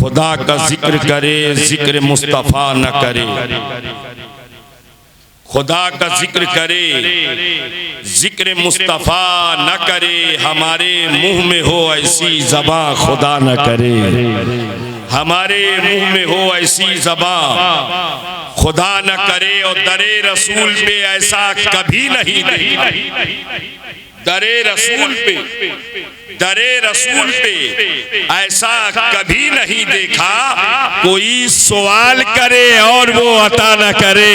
खुदा का जिक्र करे जिक्र मुस्तफ़ा न करे, खुदा का जिक्र करे जिक्र मुस्तफ़ा न करे, हमारे मुंह में हो ऐसी ज़बां खुदा न करे, हमारे मुंह में हो ऐसी ज़बां खुदा न करे। और दरे रसूल पे ऐसा कभी नहीं देखा, दरे रसूल पे, दरे रसूल पे ऐसा कभी नहीं देखा, कोई सवाल करे और वो अता न करे,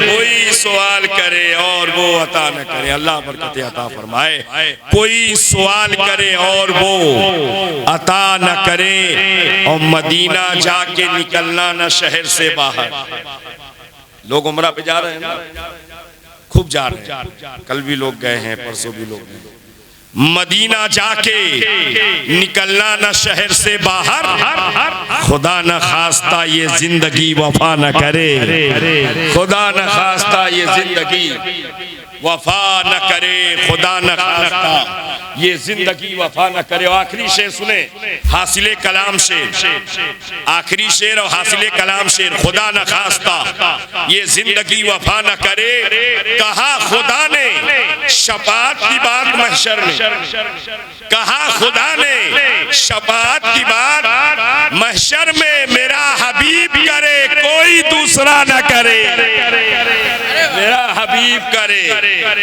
कोई सवाल करे और वो अता न करे। अल्लाह बरकत अता फरमाए। कोई सवाल करे और वो अता न करे, और मदीना जाके निकलना न शहर से बाहर। लोग उम्रा पे जा रहे हैं ना, खूब जा रहे हैं, कल भी लोग गए हैं, परसों भी लोग गए। मदीना जाके निकलना न शहर से बाहर, खुदा न खास्ता ये जिंदगी वफा न करे, खुदा न खास्ता ये जिंदगी वफा न करे, खुदा न खास्ता ये जिंदगी वफा न करे। आखिरी शेर सुने, हासिले कलाम शेर, आखिरी शेर और हासिले कलाम शेर। खुदा न खास्ता ये जिंदगी वफा न करे, कहा खुदा ने शफाअत की बात महशर में, कहा खुदा ने शफाअत की बात महशर में, मेरा हबीब करे कोई दूसरा न करे, मेरा हबीब करे।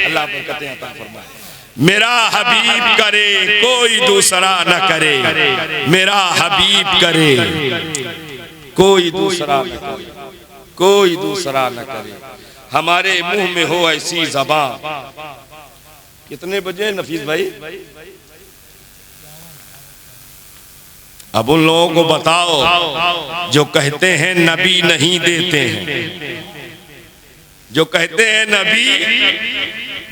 अल्लाह बरकतें अता फरमाए। मेरा हबीब करे कोई दूसरा न करे, मेरा हबीब करे कोई दूसरा न करे, कोई दूसरा न करे, हमारे मुंह में हो ऐसी ज़बां। कितने बजे नफीस भाई? अब उन लोगों को बताओ जो कहते हैं नबी नहीं देते हैं, जो कहते हैं नबी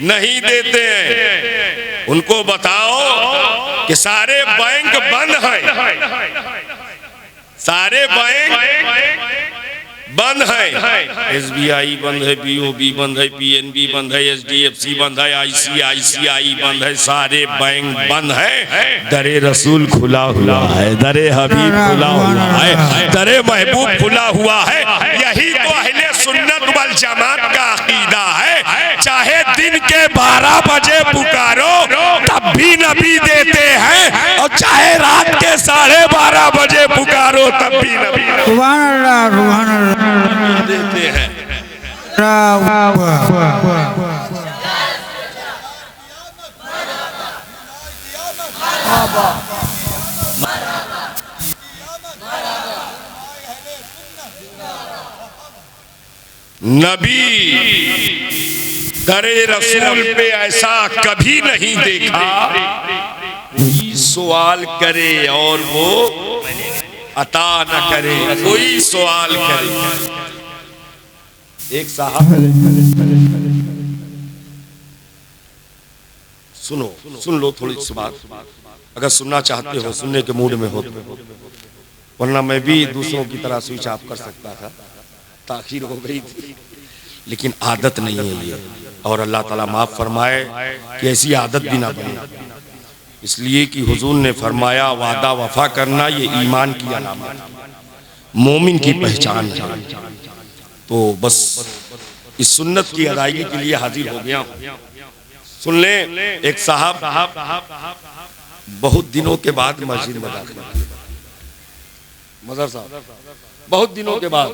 नहीं देते हैं, उनको बताओ कि सारे बैंक बंद हैं, सारे बैंक बंद है, SBI बंद है, BOB बंद है, PNB बंद है, HDFC बंद है, ICICI बंद है, सारे बैंक बंद है। दरे रसूल खुला हुआ है, दरे हबीब खुला हुआ है, दरे महबूब खुला हुआ है। यही तो अहले सुन्नत वल जमात का अकीदा है। चाहे दिन के 12 बजे पुकारो तब भी नबी देते हैं, और चाहे रात के 12:30 बजे पुकारो तब भी नबी देते हैं। नबी दरे रसूल पे ऐसा कभी नहीं देखा, कोई सवाल करे और वो अता न करे, कोई सवाल करे। एक साहब, सुनो, सुन लो थोड़ी सी बात, अगर सुनना चाहते हो, सुनने के मूड में हो, वरना मैं भी दूसरों की तरह स्विच ऑफ कर सकता था, ताखीर हो गई थी, लेकिन आदत नहीं है ये, और अल्लाह ताला माफ फरमाए कि ऐसी आदत भी ना बने। इसलिए कि हुजूर ने फरमाया वादा वफा करना ये ईमान की अलामत, मोमिन की पहचान है। तो बस इस सुन्नत की अदायगी के लिए हाजिर हो गया हूँ। सुन ले, एक साहब बहुत दिनों के बाद मस्जिद में दाखिल हुए, मदर साहब बहुत दिनों के बाद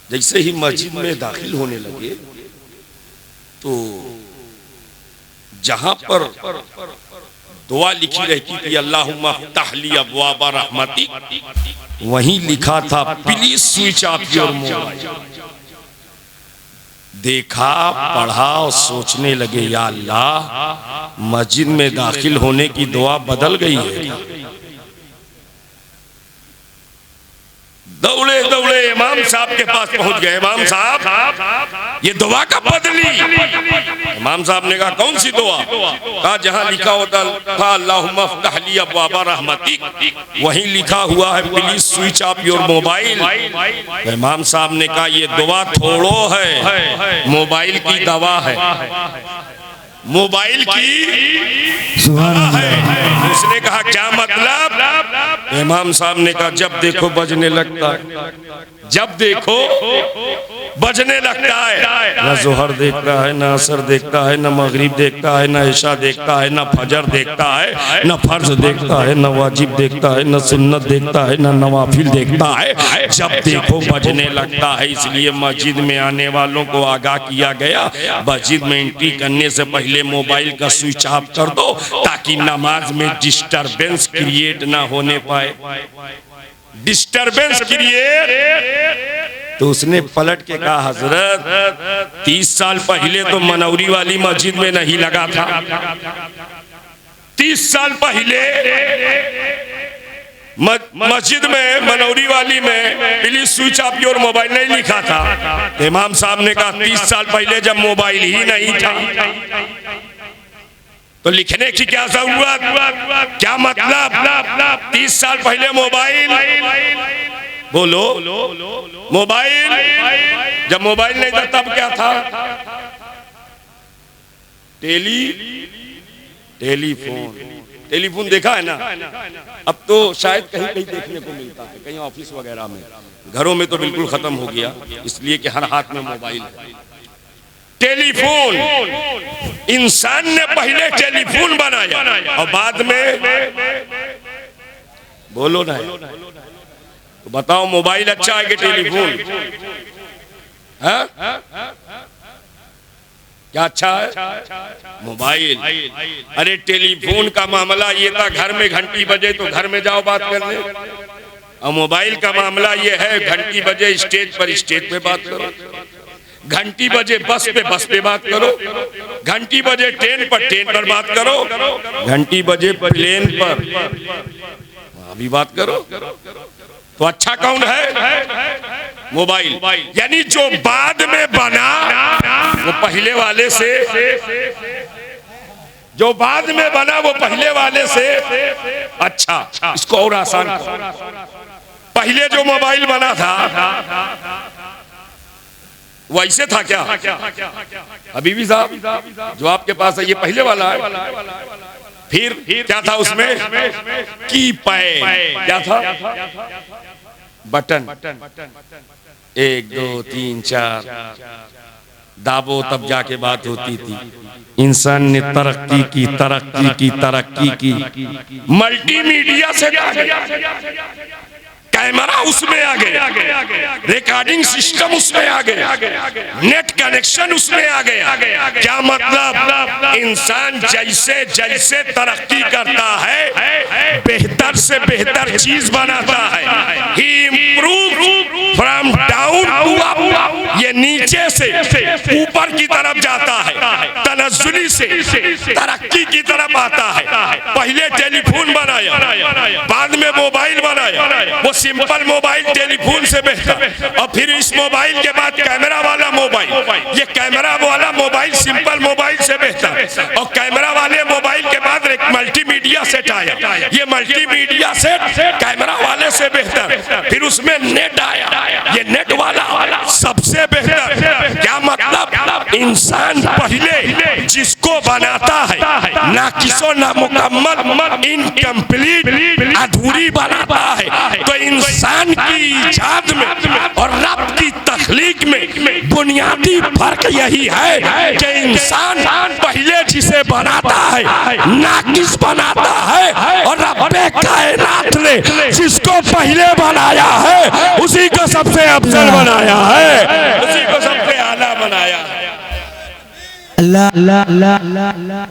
जैसे ही मस्जिद में दाखिल होने लगे, तो जहां पर दुआ लिखी रहती थी अल्लाहुम्मा फ़्तह ली अब्वाब रहमती, वहीं लिखा था please switch off your mobile. देखा, पढ़ा और सोचने लगे, या अल्लाह, मस्जिद में दाखिल होने की दुआ बदल गई है। दौड़े दौड़े इमाम साहब के पास पहुंच गए। इमाम साहब, ये दुआ कब बदली? इमाम साहब ने कहा कौन सी दुआ? कहा जहां लिखा होता था अल्लाहुम्मा फ़्तह ली अब्वाब रहमती, वहीं लिखा हुआ है please switch off your mobile. इमाम साहब ने कहा ये दुआ थोड़ो है, मोबाइल की दवा है, मोबाइल की दवा है। उसने कहा क्या मतलब? इमाम साहब ने कहा जब देखो बजने लगता है, जब देखो बजने लगता है। ना जोहर देखता है, ना असर देखता है, ना मगरिब देखता है, ना इशा देखता है, ना फजर देखता है, ना फर्ज देखता है, ना वाजिब देखता है, ना सुन्नत देखता है, ना नवाफिल देखता है। जब देखो बजने लगता है। इसलिए मस्जिद में आने वालों को आगाह किया गया, मस्जिद में एंट्री करने से पहले मोबाइल का स्विच ऑफ कर दो ताकि नमाज में डिस्टरबेंस क्रिएट ना होने पाए। Disturbance create. तो उसने पलट के कहा हजरत 30 साल पहले तो मनौरी वाली मस्जिद में नहीं लगा था। 30 साल पहले मस्जिद में मनौरी वाली में please switch off your mobile नहीं लिखा था। इमाम साहब ने कहा 30 साल पहले जब मोबाइल ही नहीं था तो लिखने की क्या जरूरत, क्या मतलब। 30 साल पहले मोबाइल, बोलो मोबाइल, जब मोबाइल नहीं था तब क्या था? टेलीफोन। टेलीफोन देखा है ना? अब तो शायद कहीं कहीं देखने को मिलता है, कहीं ऑफिस वगैरह में। घरों में तो बिल्कुल खत्म हो गया, इसलिए कि हर हाथ में मोबाइल है। टेलीफोन, इंसान ने पहले टेलीफोन बनाया और बाद में, बोलो ना, तो बताओ मोबाइल अच्छा है कि टेलीफोन? क्या अच्छा है? मोबाइल। अरे टेलीफोन का मामला ये था, घर में घंटी बजे तो घर में जाओ बात करने, और मोबाइल का मामला ये है घंटी बजे स्टेज पे बात करो, घंटी बजे बस पे बात करो, घंटी बजे ट्रेन पर बात करो, घंटी बजे प्लेन पर अभी बात करो। तो अच्छा कौन है? मोबाइल। यानी जो बाद में बना वो पहले वाले से, जो बाद में बना वो पहले वाले से अच्छा। इसको और आसान, पहले जो मोबाइल बना था वैसे था क्या? हबीबी साहब जो आपके पास है ये पहले वाला है। फिर क्या था उसमें? कीपैड। क्या था? बटन, 1 2 3 4 दाबो तब जाके बात होती थी। इंसान ने तरक्की की, मल्टीमीडिया से कैमरा उसमें आ गया, रिकॉर्डिंग सिस्टम उसमें आ गया, नेट कनेक्शन उसमें आ गया। क्या मतलब? इंसान जैसे जैसे तरक्की करता है बेहतर से बेहतर चीज बनाता है। He improve from down to up. ये नीचे से ऊपर की तरफ जाता है, तनज़्ज़ुली से तरक्की की तरफ आता है। पहले टेलीफोन बनाया, बाद में मोबाइल बनाया, वो सिंपल मोबाइल टेलीफोन से बेहतर, और फिर इस मोबाइल के बाद कैमरा वाला मोबाइल, ये कैमरा वाला मोबाइल सिंपल मोबाइल से बेहतर, और कैमरा वाले मोबाइल के बाद एक मल्टीमीडिया सेट आया, ये मल्टीमीडिया सेट कैमरा वाले से बेहतर, फिर उसमें नेट आया, ये नेट वाला सबसे बेहतर। क्या मतलब? इंसान पहले जिसको बनाता है ना किसो ना मुकम्मल, इनकम्प्लीट, अधूरी बनाता है। तो इंसान की इजाद में और रब की तख्लीक में बुनियादी फर्क यही है कि इंसान पहले जिसे बनाता है नाकिस बनाता है, और रब्बे कायनात ने जिसको पहले बनाया है उसी को सबसे अफजल बनाया है, उसी को सबसे आला बनाया है। अल्लाह अल्लाह अल्लाह अल्लाह अल्लाह।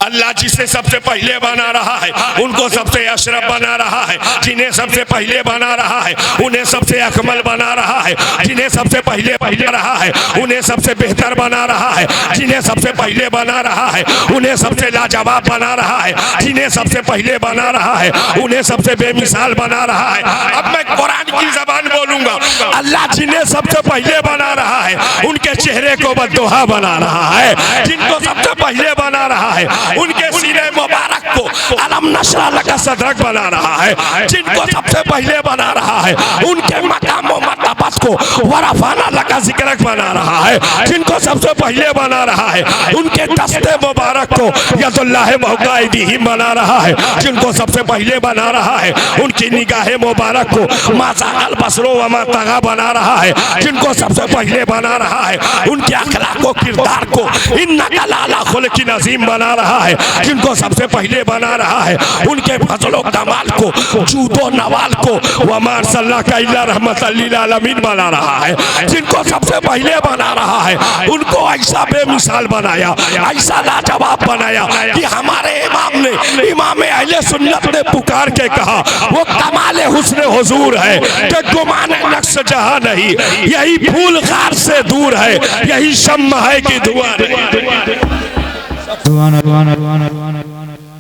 अल्लाह जिसे सबसे पहले बना रहा है उनको सबसे अशरफ बना रहा है, जिन्हें सबसे पहले बना रहा है उन्हें सबसे अकमल बना रहा है, जिन्हें सबसे पहले रहा है उन्हें सबसे बेहतर बना रहा है, जिन्हें सबसे पहले बना रहा है उन्हें सबसे लाजवाब बना रहा है, जिन्हें सबसे पहले बना रहा है उन्हें सबसे बेमिसाल बना रहा है। अब मैं कुरान की जबान बोलूंगा, अल्लाह जिन्हें सबसे पहले बना रहा है उनके चेहरे को बद्दुहा बना रहा है, जिनको सबसे पहले बना रहा है उनके सीने मुबारक को अलम नशरा लका सदरक बना रहा है, जिनको सबसे पहले बना रहा है उनके मकाम व मर्तबत को वरफाना लका जिक्रक बना रहा है, जिनको सबसे पहले बना रहा है उनके दस्ते मुबारक को यदुल्लाह मौकाइदिहिम बना रहा है, जिनको सबसे पहले बना रहा है उनकी निगाह मुबारक को माज़ागल बसरो व मा तगा बना रहा है, जिनको सबसे पहले बना रहा है उनके अखलाक व किरदार को इन्नका लाला खुल्किन अज़ीम बना रहा है, जिनको सबसे पहले बना रहा है उनके फज़ल व कमाल को जूदो नवाल को व मा अर्सलनाका इल्ला रहमतल लिल आलमीन बना रहा है, जिनको सबसे पहले बना रहा है उनको ऐसा बेमिसाल बनाया, ऐसा लाजवाब बनाया कि हमारे इमाम ने, इमाम अहले सुन्नत ने पुकार के कहा वो कमाल हुस्न हुजूर है कि गुमाने नक्श जहां नहीं, यही फूल गार से दूर है, यही शम्मा है कि धुआं नहीं।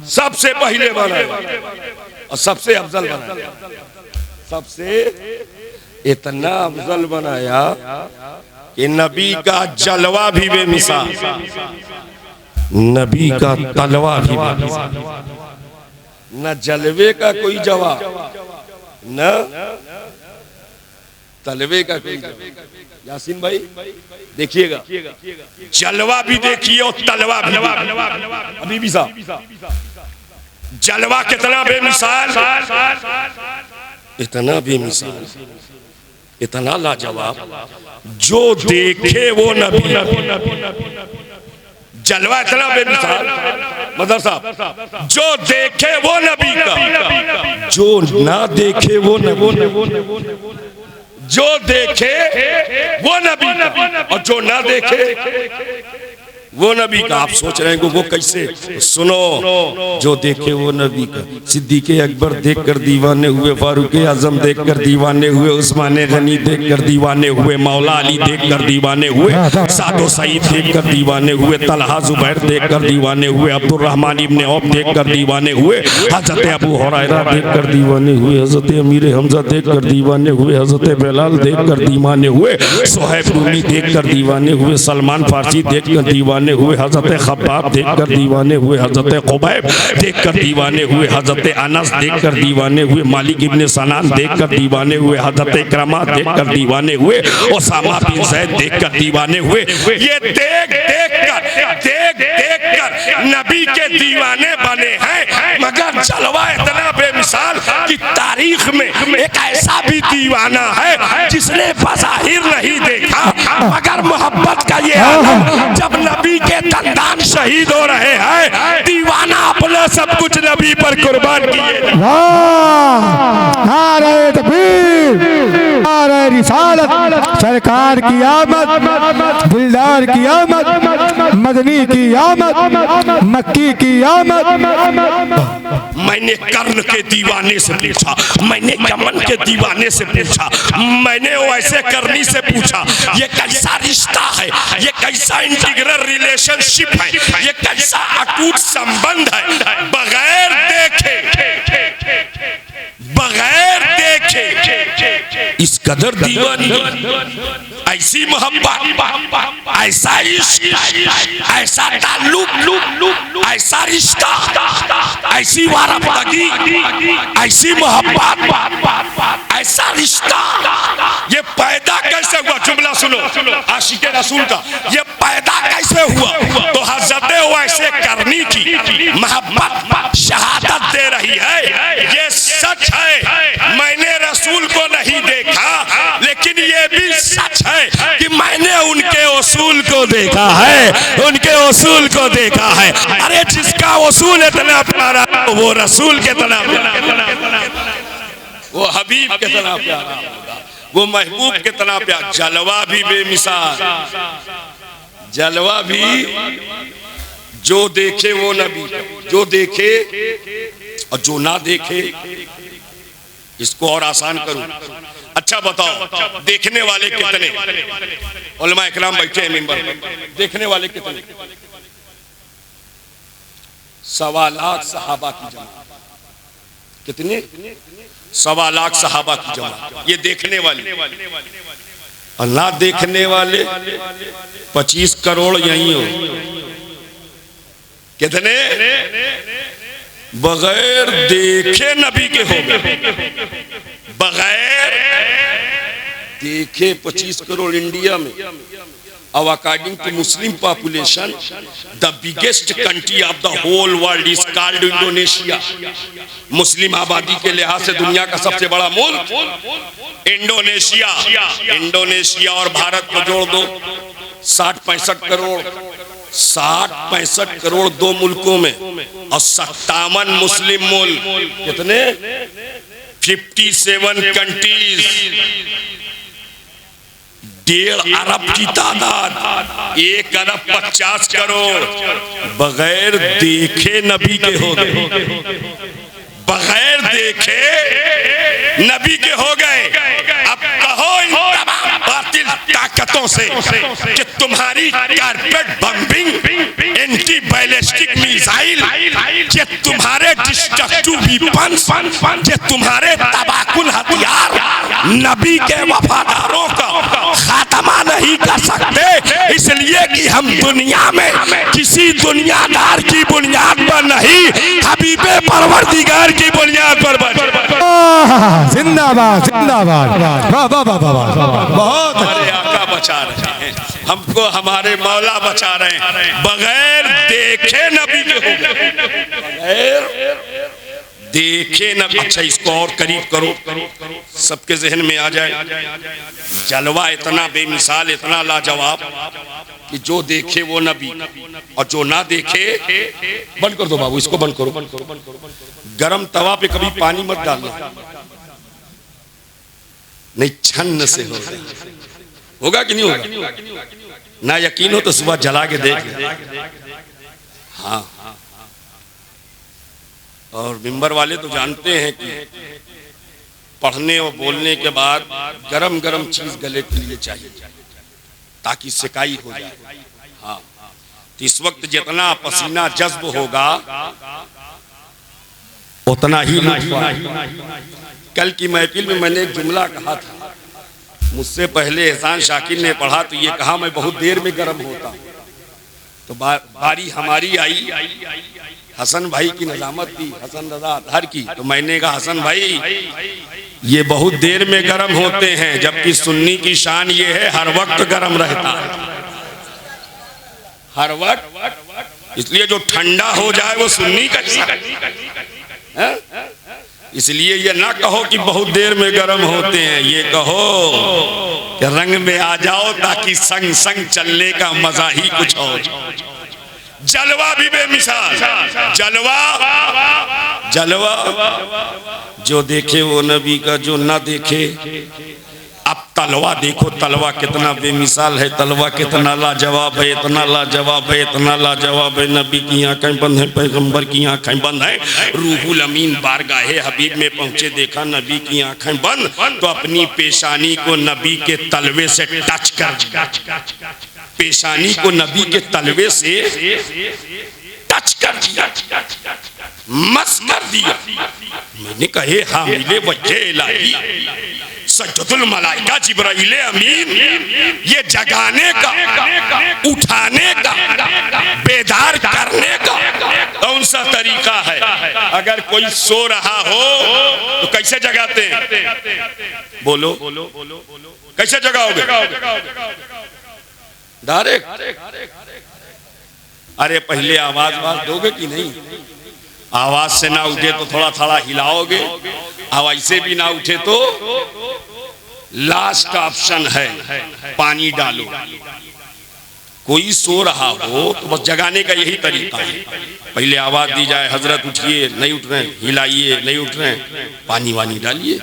सबसे पहले बनाया और सबसे अफजल बनाया, सबसे इतना अफजल बनाया कि नबी का जलवा भी बेमिसाल, नबी का तलवा भी बेमिसाल, न जलवे का कोई जवाब न तलवे का कोई जवाब। यासीन भाई देखिएगा, जलवा भी देखिए और तलवा भी, अभी भी साहब जलवा कितना बेमिसाल, इतना बेमिसाल, इतना लाजवाब, जो देखे वो नबी, जलवा इतना बेमिसाल मदर साहब, जो देखे वो नबी का, जो ना देखे वो नबी, जो देखे वो नबी और जो ना देखे वो नबी का। आप सोच रहे हैं कि वो कैसे, सुनो, जो देखे वो नबी का। सिद्दीक़ अकबर देखकर दीवाने हुए, फारूक आजम देखकर दीवाने हुए, उस्मान गनी देखकर दीवाने हुए, मौला अली देखकर दीवाने हुए, सादो सईद देखकर दीवाने हुए, तलहा जुबैर देखकर दीवाने हुए, अब्दुर्रहमान इब्ने औफ देखकर दीवाने हुए, हजरत अबू हुरैरा देखकर दीवाने हुए, हजरत अमीर हमजा देखकर दीवाने हुए, हजरत बिलाल देखकर दीवाने हुए, सुहैब रूमी देखकर दीवाने हुए, सलमान फारसी देखकर दीवाने हुए, हजरत खब्बाब देखकर दीवाने हुए, हजरत खुबैब देखकर दीवाने हुए, हजरत अनस देखकर दीवाने हुए, मालिक इब्ने सनान देखकर दीवाने हुए, हजरत इकरमा देखकर दीवाने हुए, उसामा बिन ज़ैद देखकर दीवाने हुए। ये देख कर नबी के दीवाने बने हैं, मगर जलवा इतना बेमिसाल कि तारीख में एक ऐसा भी दीवाना है जिसने बज़ाहिर नहीं देखा, मगर मोहब्बत का ये आलम, जब नबी के दंदान शहीद हो रहे हैं, दीवाना अपना सब कुछ नबी पर कुर्बान किए। नारे तकबीर, नारे रिसालत, सरकार की आमद, दिलदार की आमद, मदनी की आमद, मक्की की आमद। मैंने कर्ण के दीवाने से पूछा, मैंने यमन के दीवाने से पूछा, मैंने वैसे करनी से पूछा, ये कैसा रिश्ता है, ये कैसा इंटीग्रल रिलेशनशिप है, ये कैसा अटूट संबंध है, बगैर देखे, बगैर देखे इस कदर दीवानी, ऐसी मोहब्बत, ऐसा इश्क, ऐसा ताल्लुक, ऐसा रिश्ता, ऐसी वाराफगी, ऐसी मोहब्बत, ऐसा रिश्ता, ये पैदा कैसे हुआ? जुमला सुनो आशिक रसूल का, ये पैदा कैसे हुआ? तो हजरत वैसे करनी की मोहब्बत शहादत दे रही है, ये सच है। मैंने रसूल को नहीं देखा, लेकिन ये भी सच है कि मैंने उनके उसूल को देखा है, उनके उसूल को देखा है। अरे जिसका उसूल इतना प्यारा, वो रसूल कितना प्यारा, वो हबीब कितना प्यारा, वो महबूब कितना प्यारा। जलवा भी बेमिसाल, जलवा भी, जो देखे वो नबी, जो देखे और जो ना देखे। इसको और आसान करूं, अच्छा बताओ, देखने वाले कितने? उलमा इकराम बैठे हैं मिंबर पर, देखने वाले कितने? 1.25 लाख सहाबा की जमात। कितने? 1.25 लाख सहाबा की जमात, ये देखने वाले। और ना देखने वाले 25 करोड़ यहीं हो। कितने? बगैर देखे नबी के हो गए, बगैर देखे 25 करोड़ इंडिया में। अब according to Muslim population the biggest country of the whole world is called Indonesia. Muslim आबादी के लिहाज से दुनिया का सबसे बड़ा मुल्क इंडोनेशिया। इंडोनेशिया और भारत को जोड़ दो 60-65 करोड़, 60-65 करोड़ दो मुल्कों में, और 57 मुस्लिम मुल्क। कितने? 57 कंट्रीज, 1.5 अरब की तादाद, 1 अरब 50 करोड़ बगैर देखे नबी के हो गए, बगैर देखे नबी के हो गए। अब कहो इन तमाम बातिल ताकतों से कि तुम्हारी carpet bombing, anti ballistic missile, कि तुम्हारे डिस्ट्रक्टिव वेपन्स, कि तुम्हारे तबाहकुन हथियार नबी के वफादारों का खात्मा नहीं कर सकते, इसलिए कि हम दुनिया में किसी दुनियादार की बुनियाद पर नहीं, हबीबे परवरदिगार की बुनियाद पर जिंदाबाद जिंदाबाद, वाह वाह वाह वाह, बहुत हमारे आका बचा रहे हैं हमको, हमारे मौला बचा रहे हैं। बगैर देखे नबी के हो गए, बगैर देखे नबी। अच्छा इसको और करीब करो, सबके जहन में आ जाए। जलवा इतना बेमिसाल, इतना लाजवाब कि जो देखे वो नबी, और जो ना देखे। बंद कर दो बाबू, इसको बंद करो, बंद करो, बंद करो। गरम तवा पे कभी पानी मत डालना, नहीं छन्न से होगा कि नहीं होगा? ना यकीन हो तो सुबह जला के देख। हाँ, और मिंबर वाले तो जानते हैं कि पढ़ने और बोलने के बाद गरम गरम चीज गले के लिए चाहिए ताकि सिकाई हो जाए। हाँ, तो इस वक्त जितना पसीना जज्ब होगा उतना ही कल की महफिल में मैंने एक जुमला कहा था, मुझसे पहले एहसान शाकिर ने पढ़ा तो ये कहा मैं बहुत देर में गर्म होता। तो बारी हमारी आई, हसन भाई की निजामत थी, हसन रजा अतहर की। तो मैंने कहा हसन भाई ये बहुत देर में गर्म होते हैं, जबकि सुन्नी की शान ये है हर वक्त गर्म रहता है, हर वक्त। इसलिए जो ठंडा हो जाए वो सुन्नी का है? इसलिए ये ना कहो कि बहुत देर में गर्म होते हैं, ये कहो कि रंग में आ जाओ ताकि संग संग चलने का मजा ही कुछ और। जलवा भी बेमिसाल, जलवा जलवा जो देखे वो नबी का, जो ना देखे। अब तलवा देखो, तलवा कितना बेमिसाल है, तलवा कितना लाजवाब है, इतना लाजवाब है, इतना लाजवाब है। नबी की आंखें बंद हैं, पैगंबर की आंखें बंद हैं। रूहुल अमीन बारगाहे हबीब में पहुंचे, देखा नबी की आंखें बंद, तो अपनी पेशानी को नबी के तलवे से टच कर, पेशानी को नबी के तलवे से टच कर दिया, मस कर दिया। मैंने कहे हामिले वजह इलाही सज्जदुल मलाइका जिब्राइल अमीन, ये जगाने का, उठाने का, बेदार करने का कौन सा तरीका है? अगर कोई सो रहा हो तो कैसे जगाते हैं? बोलो कैसे जगाओगे? डायरेक्ट? अरे पहले आवाज दोगे कि नहीं? आवाज से ना उठे तो थोड़ा थोड़ा हिलाओगे, अब ऐसे भी ना उठे तो लास्ट ऑप्शन है पानी डालो। कोई सो रहा हो तो बस जगाने का यही तरीका है, पहले आवाज दी जाए हजरत उठिए, नहीं उठ रहे, हिलाइए, नहीं उठ रहे, पानी वानी डालिए।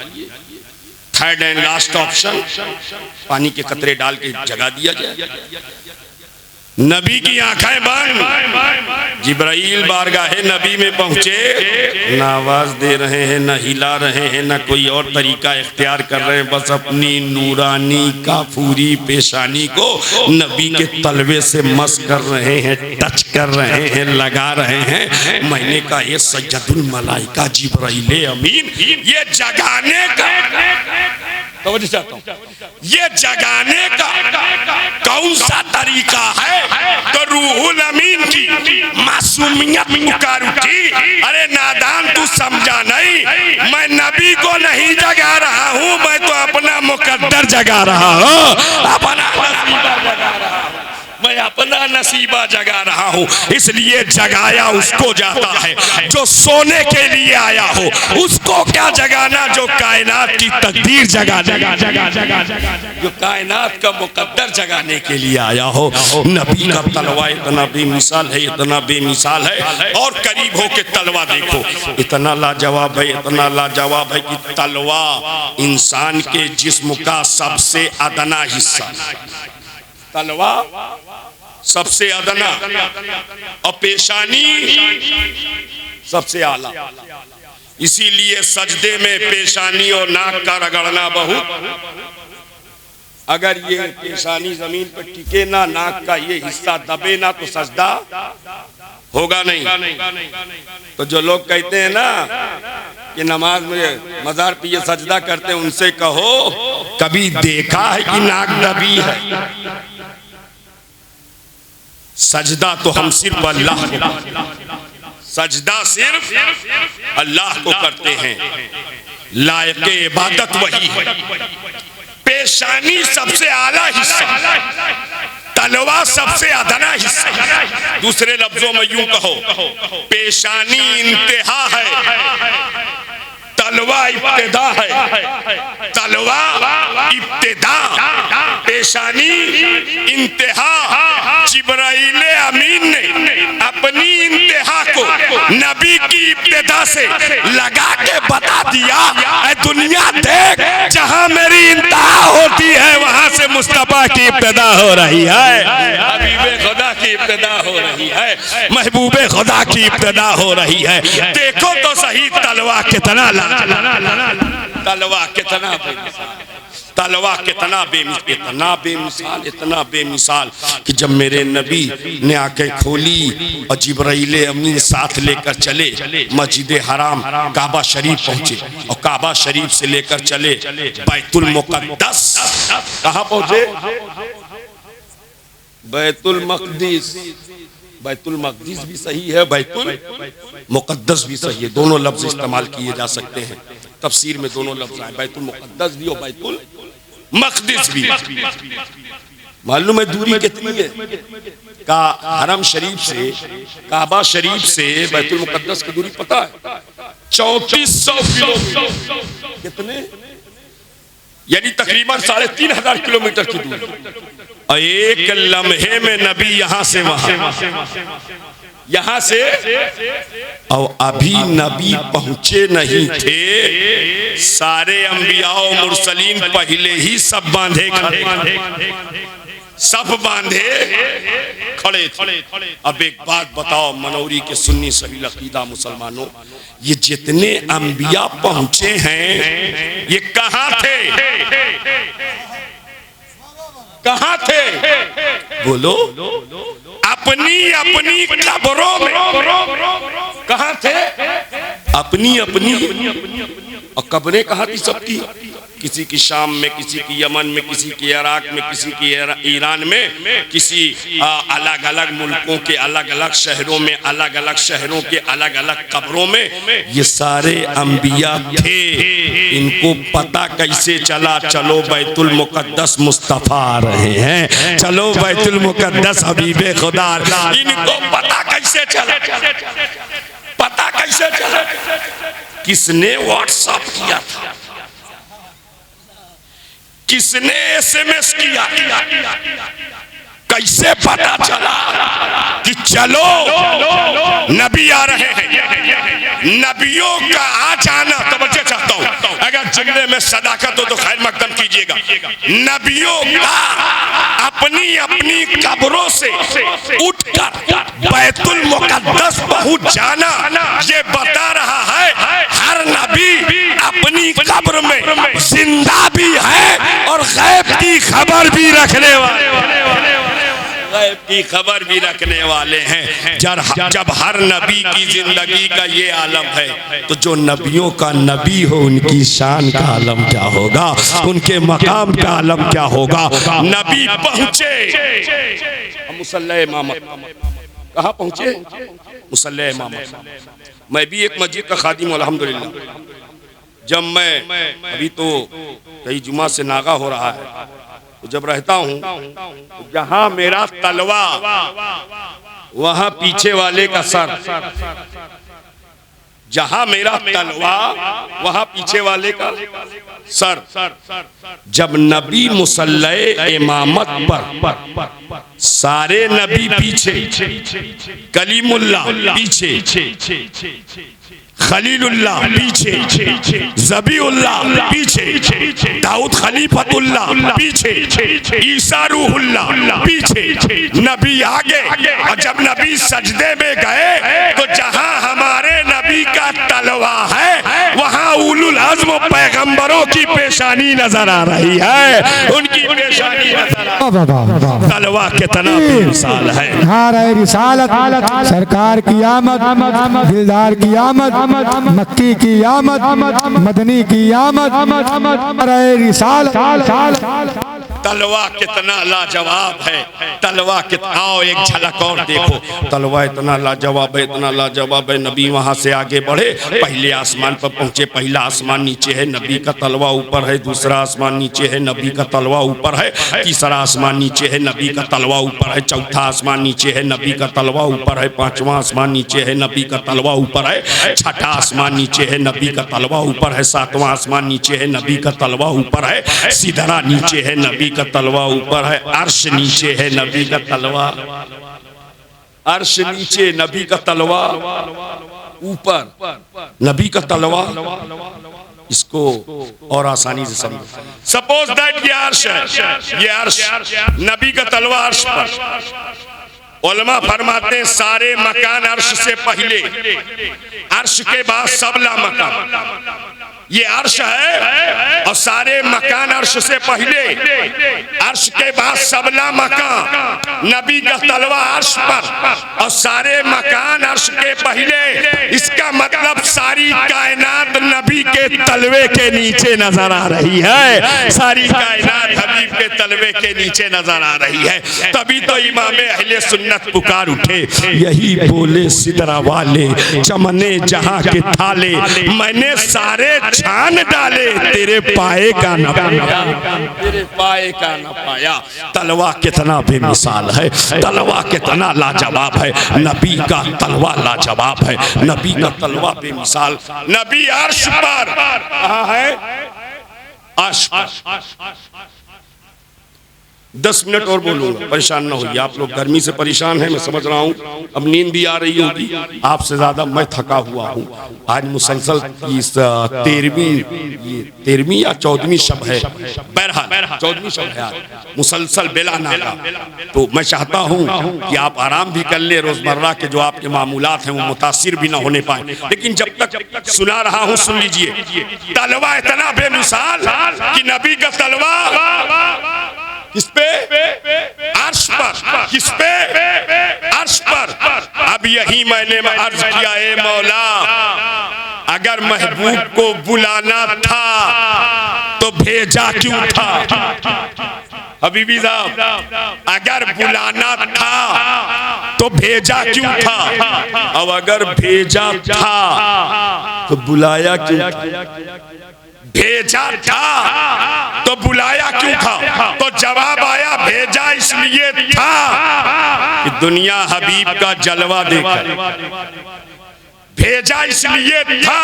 थर्ड एंड लास्ट ऑप्शन पानी के कतरे डाल के जगा दिया जाए। नबी की आंखें बंद, जिब्राइल बारगाहे नबी में पहुंचे, ना आवाज दे रहे हैं, ना हिला रहे हैं, ना कोई और तरीका इख्तियार कर रहे हैं, बस अपनी नूरानी काफूरी पेशानी को नबी के तलवे से मस कर रहे हैं, टच कर रहे हैं, लगा रहे हैं। मैंने कहा ये सज्जदुल मलाइका जिब्राइल अमीन, ये जगाने का, तवज्जो चाहता हूं, ये जगाने का कौन सा तरीका है? तो रूहुल अमीन की, मासूमियत पुकार उठी। अरे नादान, तू समझा नहीं, मैं नबी को नहीं जगा रहा हूँ, मैं तो अपना मुकद्दर जगा रहा हूँ, अपना नसीबा जगा रहा हूँ, मैं अपना नसीबा जगा रहा हूँ। इसलिए जगाया उसको जाता है जो सोने के लिए आया हो, उसको क्या जगाना जो कायनात की तकदीर जगा जो कायनात का मुकद्दर जगाने के लिए आया हो। नबी का तलवा इतना बेमिसाल है, इतना बेमिसाल है। और करीब हो के तलवा देखो, इतना लाजवाब है, इतना लाजवाब है कि तलवा इंसान के जिस्म का सबसे अदना हिस्सा, तलवा सबसे अदना और पेशानी सबसे आला। इसीलिए सजदे में पेशानी और नाक का रगड़ना बहुत, अगर ये पेशानी जमीन पर टिके ना, नाक का ये हिस्सा दबे ना, तो सजदा होगा नहीं। तो जो लोग कहते हैं ना कि नमाज में मजार पे ये सजदा करते हैं, उनसे कहो कभी देखा है कि नाक दबी है? सजदा तो हम सिर्फ अल्लाह को, सजदा सिर्फ अल्लाह को करते हैं, लायक इबादत वही है। पेशानी सबसे आला हिस्सा, तलवा सबसे अदना हिस्सा। दूसरे लफ्जों में यूं कहो, पेशानी इंतहा है, तलवा इब्तिदा है। तलवा इब्तिदा, पेशानी इंतहा। जिब्राइल अमीन ने अपनी इंतहा को नबी की इब्तिदा से लगा के बता दिया, ऐ दुनिया देख, जहां मेरी इंतहा होती है वहां से मुस्तफा की इब्तिदा हो रही है, हबीबे खुदा की इब्तिदा हो रही है, महबूबे खुदा की इब्तिदा हो रही है। देखो तो सही तलवा कितना तलवा कितना तलवा कितना बेमिसाल, इतना बेमिसाल कि जब मेरे नबी ने आंखें खोली और जिब्राइल अमीन साथ लेकर चले, मस्जिद हराम काबा शरीफ पहुंचे और काबा शरीफ से लेकर चले बैतुल मुकद्दस। कहाँ पहुंचे? बैतुल मक़दिस। बैतुल मक़दिस भी सही है, बैतुल मुकद्दस भी सही है, दोनों लफ्ज इस्तेमाल किए जा सकते हैं। तफसीर में दोनों लफ्ज आए, बैतुल मुकद्दस भी और बैतुल मक़दिस भी। मालूम है दूरी कितनी है? का हरम शरीफ से, काबा शरीफ से बैतुल मुकद्दस की दूरी पता है? 3400 किलोमीटर। कितने? यानी तकरीबन 3500 किलोमीटर की दूरी। और एक लम्हे में नबी यहां से वहां, यहां से, और अभी नबी पहुंचे नहीं थे, सारे अंबिया और मुरसलीन पहले ही सब बांधे खड़े, सब बांधे खड़े थे। अब एक बात बताओ मनौरी के सुन्नी सभी अकीदा मुसलमानों, ये जितने अंबिया पहुंचे हैं ये कहां थे? कहां थे? बोलो। अपनी अपनी कब्रों में। कहां थे? अपनी अपनी। और कब्रें कहां थी सबकी? किसी की शाम में, किसी की यमन में, किसी की इराक में, किसी की ईरान में, किसी अलग अलग मुल्कों के अलग अलग शहरों में, अलग अलग शहरों के अलग अलग कब्रों में ये सारे अंबिया थे। इनको पता कैसे चला? चलो बैतुल मुकद्दस मुस्तफा आ रहे हैं, चलो बैतुल मुकद्दस हबीबे खुदा। इनको पता कैसे चला? पता कैसे चला? किसने व्हाट्सएप किया था? किसने एसएमएस किया? कैसे पता चला कि चलो नबी आ रहे हैं? नबियों का आ जाना, तवज्जो चाहता हूं, अगर जुमले में सदाकत हो तो खैर मकदम कीजिएगा। नबियों का अपनी अपनी कब्रों से उठकर बैतुल मुकद्दस पहुंच जाना, ये बता रहा है हर नबी अपनी कब्र में जिंदा भी है और गैब की खबर भी रखने वाले, गैब की खबर भी रखने वाले हैं। जब हर नबी की जिंदगी का ये आलम है, तो जो नबियों का नबी हो उनकी शान का आलम क्या होगा, उनके मकाम का आलम क्या होगा। नबी पहुंचे मुसल्ले इमामत, कहाँ पहुंचे? मुसल्ले इमामत। मैं भी एक मस्जिद का खादिम अल्हम्दुलिल्लाह। जब मैं अभी तो कई जुमा से नागा हो रहा है, तो जब रहता हूँ तो जहाँ मेरा तलवा वहाँ पीछे वाले का सर, जहाँ मेरा तलवा वहाँ पीछे वाले का सर। जब नबी मुसल्ले इमामत पर, सारे नबी पीछे, कलीमुल्लाह पीछे, खलीलुल्लाह पीछे, ज़बीउल्लाह पीछे, दाऊद खलीफतुल्लाह पीछे, ईसा रूहुल्लाह पीछे, नबी आगे। और जब नबी सजदे में गए तो जहां हमारे नबी का तलवा है वहां उलुल अज़्म पैगंबरों की पेशानी नजर आ रही है, उनकी पेशानी नजर आ रही है। तलवा कितना बेमिसाल है। नारे रिसालत, सरकार की आमद, दिलदार की आमद, मक्की की आमद, मदनी की आमद, नारे रिसालत। तलवा कितना लाजवाब है, तलवा कितना, आओ एक झलक और देखो। तलवा इतना लाजवाब है, इतना लाजवाब है। नबी वहां से आगे बढ़े, पहले आसमान पर पहुंचे। पहला आसमान नीचे है, नबी का तलवा ऊपर है। दूसरा आसमान नीचे है, नबी का तलवा ऊपर है। तीसरा आसमान नीचे है, नबी का तलवा ऊपर है। चौथा आसमान नीचे है, नबी का तलवा ऊपर है। पांचवा आसमान नीचे है, नबी का तलवा ऊपर है। छठा आसमान नीचे है, नबी का तलवा ऊपर है। सातवां आसमान नीचे है, नबी का तलवा ऊपर है। सिदरा नीचे है, नबी का तलवा ऊपर है। अर्श नीचे है, नबी का तलवा, अर्श नीचे, नबी का तलवा ऊपर, नबी का तलवा। इसको और आसानी से समझो। सपोज दैट ये अर्श है, ये अर्श, नबी का तलवा अर्श पर। उलमा फरमाते हैं सारे मकान अर्श से पहले, अर्श के बाद सबला मकान। ये अर्श है और सारे मकान अर्श से पहले, अर्श के बाद सबला मकान। नबी का तलवा अर्श पर और सारे मकान अर्श के पहले। इसका मतलब सारी कायनात नबी के तलवे के नीचे नजर आ रही है। सारी कायनात हबीब के तलवे के नीचे नजर आ रही है। तभी तो इमाम अहले सुन्नत पुकार उठे, यही बोले सिदरा वाले, चमने जहां के थाले, मैंने सारे छान डाले, तेरे पाए का न पाया, तेरे पाए का न पाया। तलवा कितना बेमिसाल है, तलवा कितना लाजवाब है। नबी का तलवा लाजवाब है, नबी का तलवा बेमिसाल। नबी अर्श पर, कहाँ है? अर्श पर। 10 मिनट और बोलूंगा, परेशान ना होइए। आप लोग गर्मी से परेशान हैं, मैं समझ रहा हूँ। अब नींद भी आ रही होगी, आपसे ज्यादा मैं थका हुआ हूँ। आज मुसलसल इस 13वीं या 14वीं शब है, बहरहाल 14वीं शब है आज, मुसलसल बेला नागा। तो मैं चाहता हूँ कि आप आराम भी कर ले, रोजमर्रा के जो आपके मामूलात हैं वो मुतासिर भी ना होने पाए। लेकिन जब तक सुना रहा हूँ सुन लीजिए। तलवा इतना बेमिसाल कि नबी का तलवा किस पे? अर्श पर। किस पे? अर्श पर। अब यही मैंने अर्ज किया, ए मौला, अगर महबूब को बुलाना था तो भेजा क्यों था? हबीबी साहब, अगर बुलाना था तो भेजा क्यों था? अब अगर भेजा था तो बुलाया क्यों? भेजा था तो बुलाया क्यों था? तो जवाब आया, भेजा इसलिए था कि दुनिया हबीब का जलवा देखे। भेजा इसलिए था,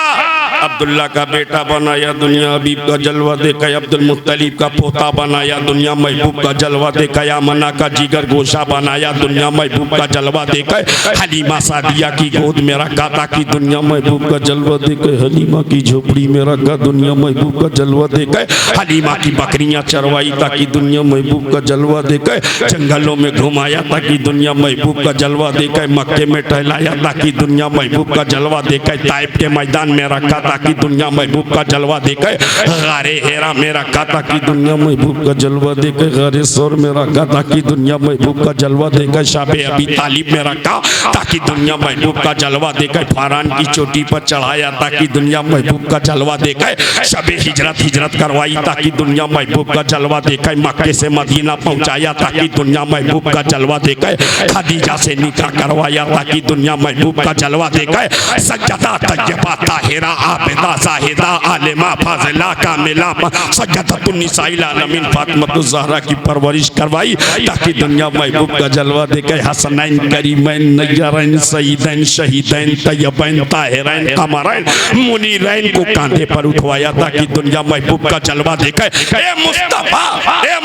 अब्दुल्ला का बेटा बनाया दुनिया हबीब का जलवा देखा, अब्दुल मुत्तलिब का पोता बनाया दुनिया महबूब का जलवा देखा, यामना का जिगर गोशा बनाया दुनिया महबूब का जलवा देखा, हलीमा सादिया की गोद में रखा था कि दुनिया महबूब का जलवा देखा, हलीमा की झोपड़ी में रखा दुनिया महबूब का जलवा देखा, हलीमा की बकरियां चरवाई ताकि दुनिया महबूब का जलवा देखा, जंगलों में घुमाया ताकि दुनिया महबूब का जलवा देखा, मक्के में टहलाया ताकि दुनिया महबूब का जलवा देकर ताइफ के मैदान में रखा ताकि दुनिया महबूब का जलवा देकर गारे हेरा में रखा ताकि दुनिया महबूब का जलवा देकर गारे सोर में रखा ताकि दुनिया महबूब का जलवा देकर शाबे अबी तालिब में रखा ताकि दुनिया महबूब का जलवा देकर फारान की चोटी पर चढ़ाया ताकि दुनिया महबूब का जलवा देकर शबे हिजरत करवाई ताकि दुनिया महबूब का जलवा देकर मक्के से मदीना पहुंचाया ताकि दुनिया महबूब का जलवा देकर खदीजा से निकाह करवाया ताकि दुनिया महबूब का जलवा देकर सज्जदा तय्यबा ताहिरा आबिदा साहिदा आलिमा फाजिला कामिला सज्जदतुन निसाइल आलमीन फातिमतुज़ ज़हरा की परवरिश करवाई ताकि दुनिया महबूब का जलवा देकर हसनैन करीमैन नय्यरैन सईदैन शहीदैन तय्यबैन ताहिरैन कमरैन मुनीरैन को कांधे पर उठवाया ताकि दुनिया महबूब का जलवा देकर ए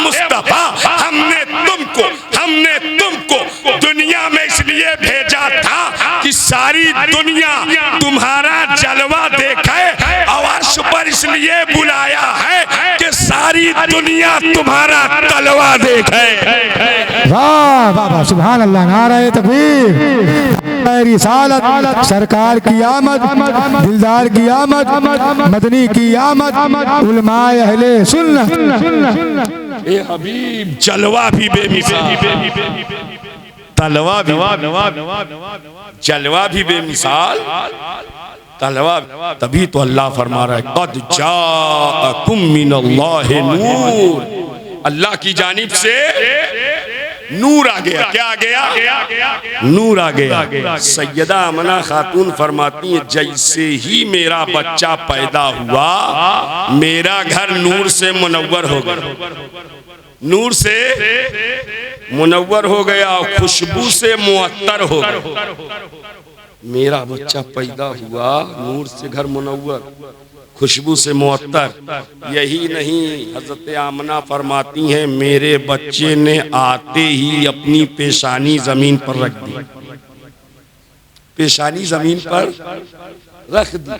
मुस्तफा हमने तुमको दुनिया में इसलिए भेजा था कि सारी दुनिया तुम्हारा जलवा देखे और अर्श पर इसलिए बुलाया है कि सारी दुनिया तुम्हारा तलवा देखे। वाह वाह वाह सुभान अल्लाह, नारे तकबीर, रिसालत, सरकार की आमद, दिलदार की आमद, मदनी की आमद, उलमाए अहले सुन्नत। ए हबीब जलवा भी बेमिसाल, तलवा जलवा भी बेमिसाल, तलवा। तभी तो अल्लाह फरमा रहा है कद जाअकुम मिनल्लाहि नूर, अल्लाह की जानिब से नूर आ गया। क्या आ गया? नूर आ गया। सैयदा आमना खातून फरमाती है जैसे ही मेरा बच्चा पैदा हुआ मेरा घर नूर से मुनव्वर हो गया, नूर से मुनव्वर हो गया और खुशबू से मुअत्तर हो गया। मेरा बच्चा पैदा हुआ नूर से घर मुनव्वर, खुशबू से मुअत्तर। यही नहीं, हजरत आमना फरमाती हैं मेरे बच्चे ने आते ही अपनी पेशानी जमीन पर रख दी, पेशानी जमीन पर रख दी।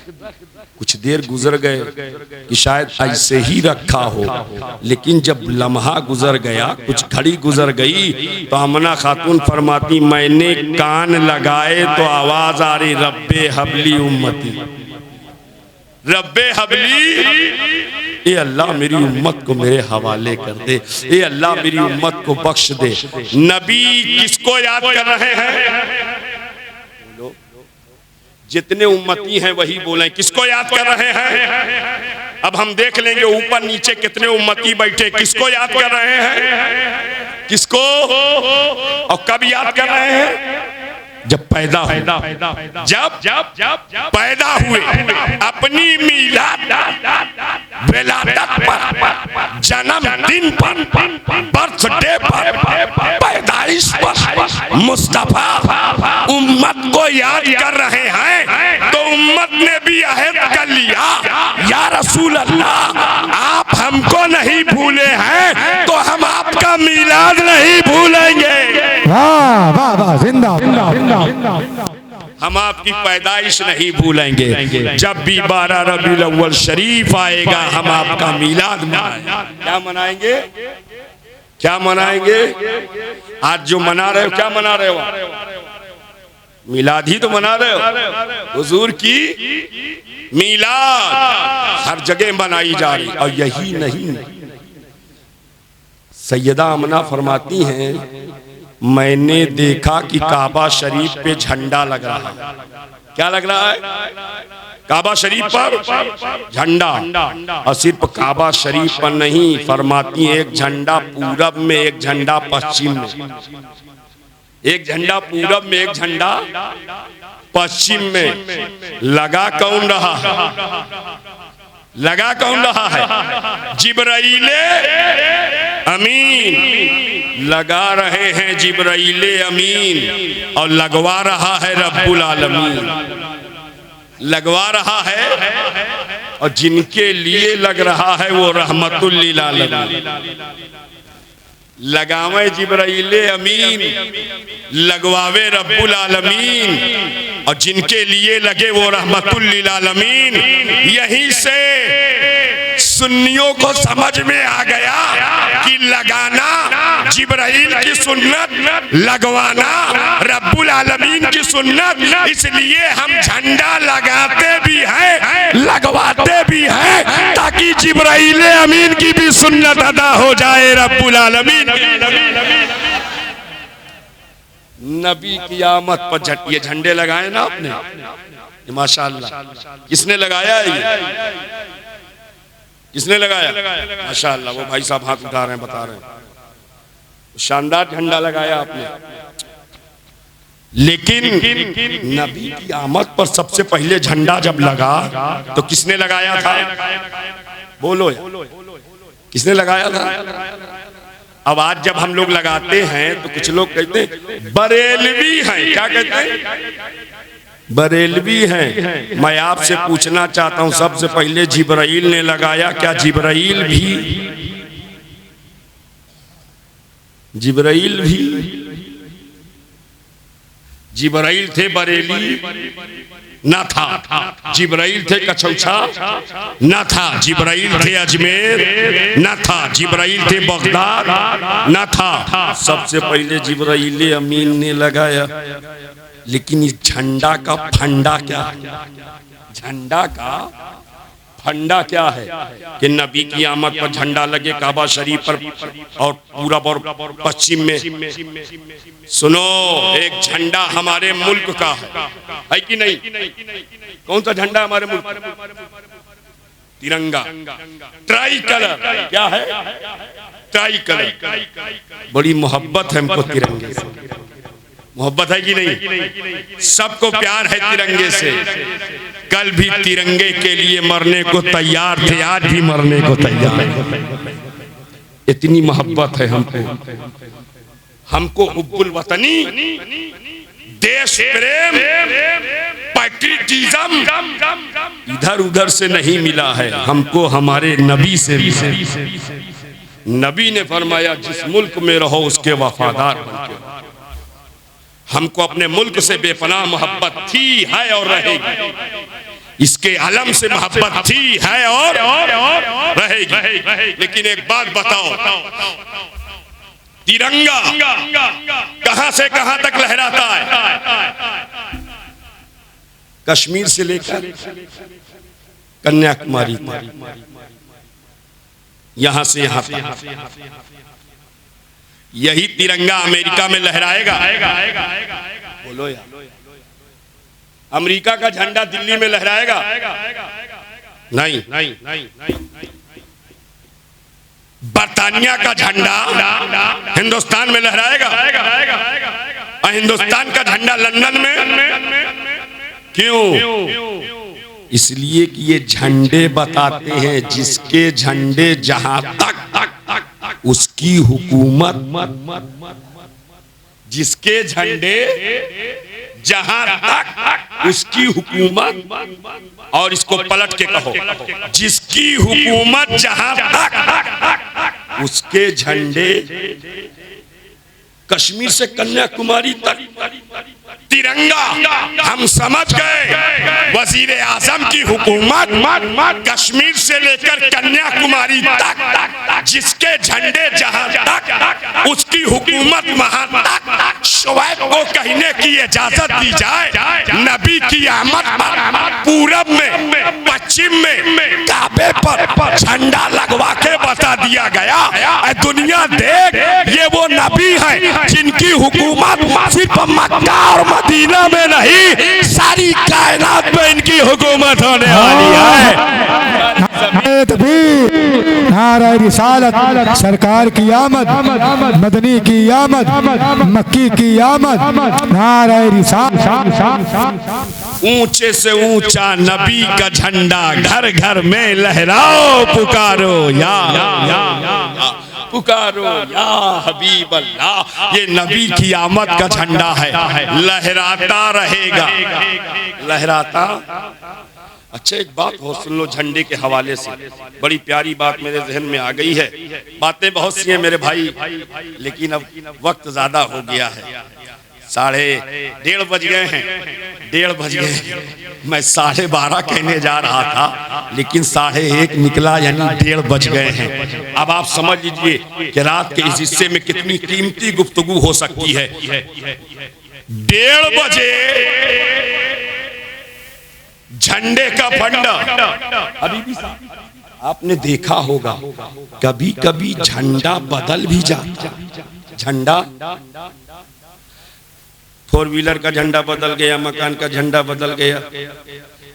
कुछ देर गुजर गए कि शायद ऐसे ही रखा हो, लेकिन जब लम्हा गुजर गया, कुछ घड़ी गुजर गई तो आमना खातून फरमाती मैंने कान लगाए तो आवाज आ रही रब्बे हबली उम्मती, रब्बे हबली, ए अल्लाह मेरी उम्मत को मेरे हवाले कर दे, ए अल्लाह मेरी उम्मत को बख्श दे। नबी किसको याद कर रहे हैं? जितने उम्मती हैं वही बोले किसको याद कर रहे हैं। अब हम देख लेंगे ऊपर नीचे कितने उम्मती बैठे, किसको याद कर रहे हैं, किसको और कब याद कर रहे हैं? जब पैदा हुए, जब पैदा हुए, अपनी मिलाद विलादत पर, जन्मदिन पर, बर्थडे पर, पैदाइश पर मुस्तफा उम्मत को याद कर रहे हैं। तो उम्मत ने भी अहद कर लिया या रसूल अल्लाह आप हमको नहीं भूले हैं तो हम आपका मिलाद नहीं भूलेंगे। वाह वाह वाह, जिंदा हम आपकी पैदाइश नहीं भूलेंगे। जब भी 12 रबीउल अव्वल शरीफ आएगा हम आपका मिलाद मनाएंगे। क्या मनाएंगे? क्या मनाएंगे? आज जो मना रहे हो क्या मना रहे हो? मिलाद ही तो मना रहे हो। हुजूर की मिलाद हर जगह मनाई जा रही। और यही नहीं, सैयदा आमना फरमाती हैं मैंने देखा कि काबा शरीफ पे झंडा लग रहा है। क्या लग रहा है? काबा शरीफ पर झंडा। और सिर्फ काबा शरीफ पर नहीं, फरमाती एक झंडा पूरब में, एक झंडा पश्चिम में, एक झंडा पूरब में, एक झंडा पश्चिम में। लगा कौन रहा? लगा कौन रहा है? जिब्राइले अमीन लगा रहे हैं, जिब्राइले अमीन। और लगवा रहा है रब्बुल आलमीन, लगवा रहा है। और जिनके लिए लग रहा है वो रहमतुल लिल आलमीन। लगावे जिब्राइले अमीन, लगवावे रब्बुल आलमीन। और जिनके लिए लगे वो रहमतुल लिल आलमीन। यहीं से सुन्नियों को समझ में आ गया कि लगाना जिब्राइल की सुन्नत, लगवाना रब्बुल आलमीन की सुन्नत। इसलिए हम झंडा लगाते भी हैं, लगवाते भी हैं, ताकि जिब्राइल अमीन की भी सुन्नत अदा हो जाए रब्बुल आलमीन की। नबी की आमद पर ये झंडे लगाए ना आपने, माशाअल्लाह। किसने लगाया है ये? किसने लगाया? माशाअल्लाह। वो भाई साहब हाथ उठा रहे हैं, बता रहे हैं शानदार झंडा लगाया आपने। लेकिन नबी की आमद पर सबसे पहले झंडा जब लगा तो किसने लगाया था? बोलो किसने लगाया था? अब आज जब हम लोग लगाते हैं तो कुछ लोग कहते हैं बरेलवी हैं। क्या कहते हैं? बरेलवी हैं। मैं आपसे पूछना चाहता हूं, सबसे पहले जिब्राइल ने लगाया, क्या जिब्राइल जिब्राइल थे बरेली? ना था। जिब्राइल थे कछौछा? ना था। जिब्राइल थे अजमेर? ना था। जिब्राइल थे बगदाद? ना था। सबसे पहले जिब्राइल अमीन ने लगाया। लेकिन इस झंडा का फंडा क्या है? झंडा का फंडा क्या है कि नबी की आमद पर झंडा लगे काबा शरीफ पर और पूरब और पश्चिम में। सुनो, एक झंडा हमारे मुल्क का है कि नहीं? कौन सा झंडा हमारे मुल्क? तिरंगा, ट्राई कलर। क्या है? Try colour. बड़ी मोहब्बत है हमको तिरंगे से। मोहब्बत है कि नहीं? सबको प्यार है तिरंगे से। कल भी तिरंगे के लिए मरने को तैयार थे, आज भी मरने को तैयार। इतनी मोहब्बत है हमको हुब्बुल वतनी, देश प्रेम, पैट्रियटिज्म इधर उधर से नहीं मिला है, हमको हमारे नबी से। नबी ने फरमाया जिस मुल्क में रहो उसके वफादार बनके। हमको अपने मुल्क से बेपनाह मोहब्बत थी, है और रहेगी। इसके अलम से मोहब्बत थी, है और रहेगी। लेकिन एक बात बताओ, तिरंगा कहां से कहां तक लहराता है? कश्मीर से लेकर कन्याकुमारी, यहां से यहां तक। यही तिरंगा अमेरिका में लहराएगा? बोलो यार। अमेरिका का झंडा दिल्ली में लहराएगा? नहीं। बर्तानिया का झंडा हिंदुस्तान में लहराएगा? और हिंदुस्तान का झंडा लंदन में? क्यों? इसलिए कि ये झंडे बताते हैं जिसके झंडे जहां तक उसकी हुकूमत, जिसके झंडे जहां तक उसकी हुकूमत। और इसको पलट के कहो, जिसकी हुकूमत जहां तक उसके झंडे कश्मीर से कन्याकुमारी तक। तिरंगा हम समझ गए, वजीर आजम की हुकूमत कश्मीर से लेकर कन्याकुमारी तक, जिसके झंडे जहां तक उसकी हुकूमत वहां तक। शुएब को कहने की इजाजत दी जाए, नबी की आमद पर पूरब में पश्चिम में काबे पर झंडा लगवा के बता दिया गया, दुनिया देख ये वो नबी है जिनकी हुकूमत सिर्फ मक्का और मदीना में नहीं, सारी कायनात में इनकी हुकूमत होने वाली है। नारे रिसालत, सरकार की आमद, मदनी की आमद, मक्की की आमद, नारे रिसालत। ऊंचे से ऊंचा नबी का झंडा घर घर में लहराओ, पुकारो या पुकारो या हबीब अल्लाह। ये नबी की आमद का झंडा है, लहराता रहेगा, लहराता। अच्छा, एक बात हो सुन लो झंडे के हवाले से, बड़ी प्यारी बात मेरे जहन में आ गई है। बातें बहुत सी हैं मेरे भाई, लेकिन अब वक्त ज्यादा हो गया है। 1:30 बज गए हैं, 1:30 बज गए। मैं 12:30 कहने जा रहा था, लेकिन 1:30 निकला, यानी 1:30 बज गए हैं। अब आप समझ लीजिए कि रात के इस हिस्से में कितनी कीमती गुफ्तगू हो सकती है। 1:30 बजे झंडे का फंडा। अभी भी आपने देखा होगा, कभी कभी झंडा बदल भी जाता। झंडा, 4 व्हीलर का झंडा बदल गया, मकान का झंडा बदल गया,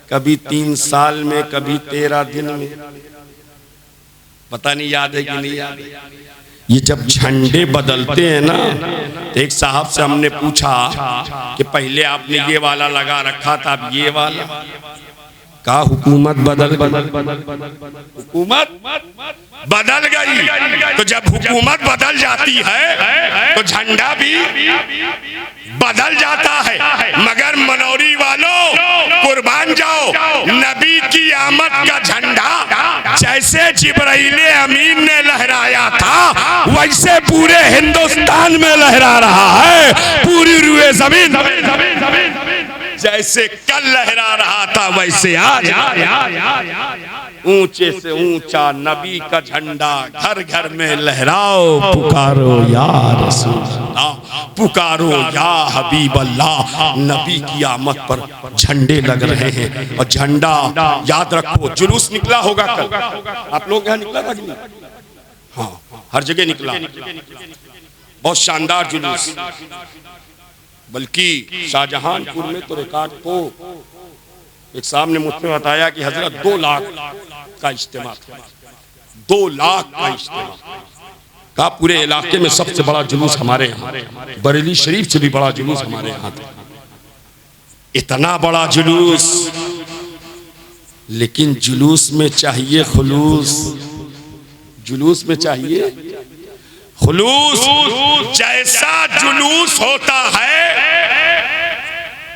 कभी 3 साल में, कभी 13 दिन में, पता नहीं याद है कि नहीं याद है। ये जब झंडे बदलते हैं ना, तो एक साहब से हमने पूछा कि पहले आपने ये वाला लगा रखा था, अब ये वाला। का हुकूमत बदल हुकूमत बदल गई। तो जब हुकूमत बदल जाती है तो झंडा भी बदल जाता है। मगर मनौरी वालों, कुर्बान जाओ, नबी की आमद का झंडा जैसे जिब्राइल अमीन ने लहराया था, वैसे पूरे हिंदुस्तान में लहरा रहा है। पूरी रूए जमीन जैसे कल लहरा रहा था, वैसे आज ऊंचे से ऊंचा नबी का झंडा घर घर में लहराओ। पुकारो या रसूल अल्लाह, पुकारो या हबीब अल्लाह। नबी की आमद पर झंडे लग रहे हैं। और झंडा याद रखो, जुलूस निकला होगा कल। आप लोग यहाँ निकला था कि नहीं? हाँ, हर जगह निकला, बहुत शानदार जुलूस। बल्कि शाहजहांपुर में तो रिकॉर्ड तो एक साहब ने मुझसे बताया कि हजरत 2 लाख का इज्तिमा था। 2 लाख का इज्तिमा का पूरे इलाके में सबसे बड़ा जुलूस हमारे यहाँ, बरेली शरीफ से भी बड़ा जुलूस हमारे यहाँ था। इतना बड़ा जुलूस, लेकिन जुलूस में चाहिए खुलूस। जुलूस में चाहिए खुलूस। जैसा जुलूस होता है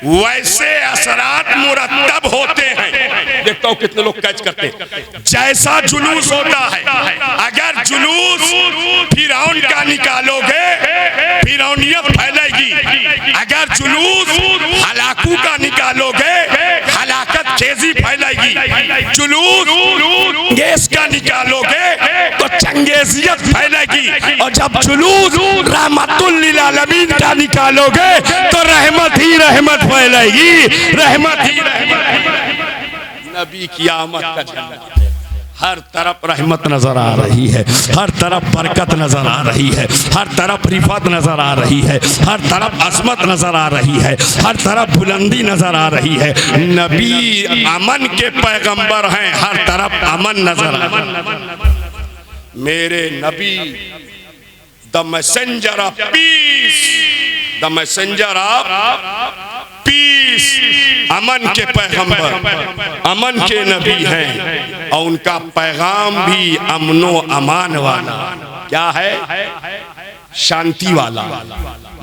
वैसे असरात मुरत्तब होते हैं। देखता हूं कितने लोग कैच करते हैं। जैसा जुलूस होता है, अगर जुलूस फिरौन का निकालोगे, फिरौनियत फैलेगी। अगर जुलूस हलाकू का निकालोगे, हलाकत खेजी फैलेगी। जुलूस गैस का निकालोगे तो चंगेजियत फैलेगी। और जब जुलूस रहमतुल लिल आलमीन का निकालोगे तो रहमत ही रहमत फैलेगी। रहमत ही रहमत। नबी की आमद का झंडा, हर तरफ रहमत नजर आ रही है, हर तरफ बरकत नजर आ रही है, हर तरफ रिफत नजर आ रही है, हर तरफ अजमत नजर आ रही है, हर तरफ बुलंदी नजर आ रही है। नबी अमन के पैगंबर हैं, हर तरफ अमन नजर आ रहा है। मेरे नबी the messenger of peace, the messenger of peace, अमन के पैगंबर, अमन के नबी हैं। और उनका पैगाम भी अमनो अमान वाला। क्या है? शांति वाला।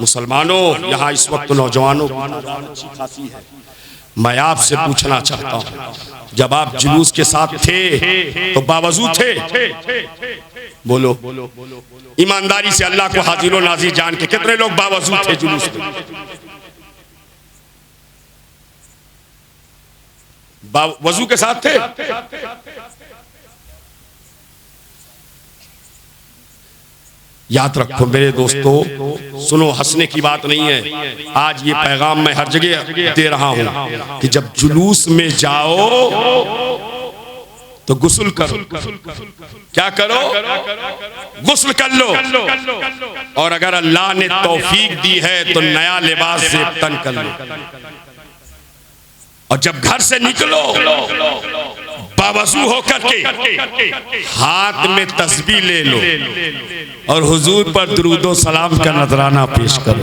मुसलमानों, यहाँ इस वक्त नौजवानों की अच्छी खासी है। मैं आपसे पूछना चाहता हूँ, जब आप जुलूस के साथ थे तो बावजूद थे? बोलो ईमानदारी से, अल्लाह को हाजिर नाज़िर जान के, कितने लोग बावजूद थे जुलूस में? वजू के साथ थे? याद रखो मेरे दोस्तों, सुनो, हंसने की बात नहीं है। आज ये पैगाम मैं हर जगह दे रहा हूं कि जब जुलूस में जाओ तो गुस्ल करो। क्या करो? गुस्ल कर लो। और अगर अल्लाह ने तौफीक दी है तो नया लिबास से तन कर लो। और जब घर से निकलो बावजू होकर के हाथ में तस्बीह ले लो और हुजूर पर दुरूदो सलाम का नजराना पेश करो।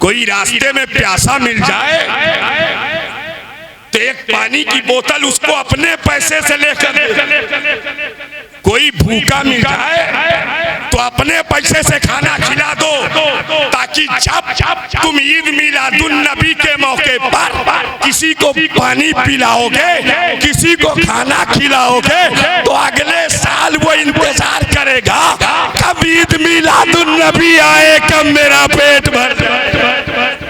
कोई रास्ते में प्यासा मिल जाए तो एक पानी की बोतल उसको अपने पैसे से लेकर दे। कोई भूखा मिल जाए तो अपने पैसे से खाना खिला दो, ताकि जब तुम ईद मिलादुन नबी के मौके पर किसी को पानी पिलाओगे, किसी को खाना खिलाओगे, तो अगले साल वो इंतजार करेगा कब ईद मिलादुन नबी आए, कब मेरा पेट भर जाए।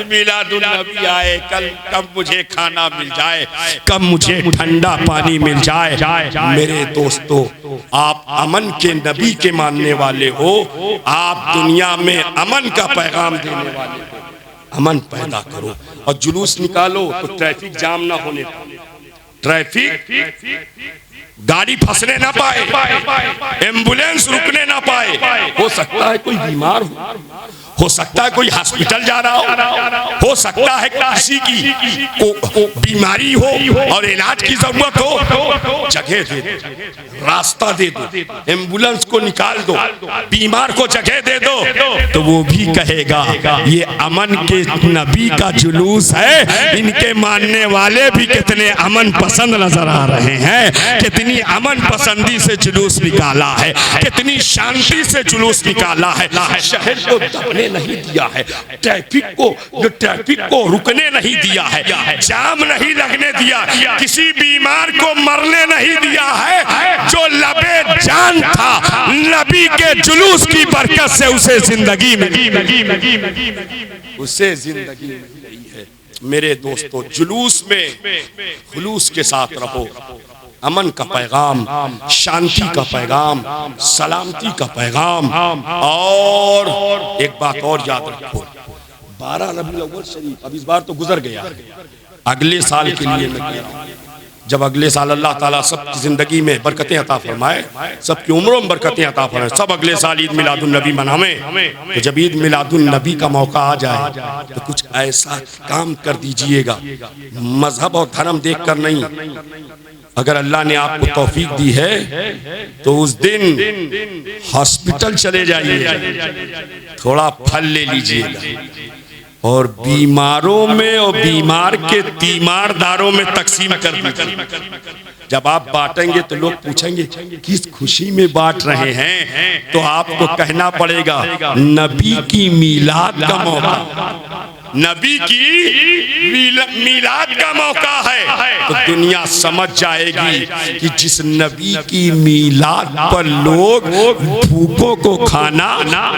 मिलादुन नबी आए, कल कब मुझे खाना मिल जाए, कब मुझे ठंडा पानी मिल जाए। मेरे दोस्तों, आप अमन के नबी के मानने वाले हो, आप दुनिया में अमन का पैगाम देने वाले हो। अमन पैदा करो और जुलूस निकालो तो ट्रैफिक जाम ना होने पाए, ट्रैफिक गाड़ी फंसने ना पाए, एम्बुलेंस रुकने ना पाए। हो सकता है कोई बीमार हो सकता है कोई हॉस्पिटल जा रहा हो सकता है किसी की को बीमारी हो और इलाज की जरूरत हो, जगह दे दो, रास्ता दे दो, एम्बुलेंस को निकाल दो, बीमार को जगह दे दो, तो वो भी कहेगा ये अमन के नबी का जुलूस है। इनके मानने वाले भी कितने अमन पसंद नजर आ रहे हैं, कितनी अमन पसंदी से जुलूस निकाला है, कितनी शांति से जुलूस निकाला है। शहर को दबने नहीं दिया है, ट्रैफिक को रुकने नहीं दिया है, जाम नहीं लगने दिया, किसी बीमार को मरने नहीं दिया है। जो लबे जान था नबी के जुलूस की बरकत से उसे जिंदगी मिली, उसे जिंदगी मिली है। मेरे दोस्तों, जुलूस में खुलूस के साथ रहो। अमन का पैगाम, शांति का पैगाम, सलामती का पैगाम। और एक बात और याद रखो, 12 रबीउल अव्वल शरीफ अब इस बार तो गुजर गया, अगले साल के लिए मैं कह रहा हूं, जब अगले साल अल्लाह ताला सबकी जिंदगी में बरकतें अता फरमाए, सबकी उम्रों में बरकतें अता फरमाए, सब अगले साल ईद मिलादुन नबी मनावें। तो जब ईद मिलादुन नबी का मौका आ जाए तो कुछ ऐसा काम कर दीजिएगा, मजहब और धर्म देखकर नहीं, अगर अल्लाह ने आपको तौफीक दी है तो उस दिन हॉस्पिटल चले जाइए, थोड़ा फल ले लीजिएगा और बीमारों में और बीमार के तीमारदारों में तकसीम कर दीजिए। जब आप बांटेंगे तो लोग पूछेंगे किस खुशी में बांट रहे हैं, तो आपको कहना पड़ेगा नबी की मीलाद का मौका, नबी की मीलाद का मौका है। तो दुनिया समझ जाएगी कि जिस नबी की मीलाद पर लोग भूखों को खाना,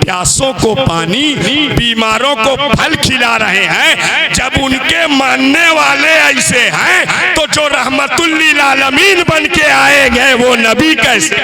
प्यासों को पानी, बीमारों को फल खिला रहे हैं, जब उनके मानने वाले ऐसे हैं तो जो रहमतुल लिल आलमीन बन के आएंगे वो नबी कैसे,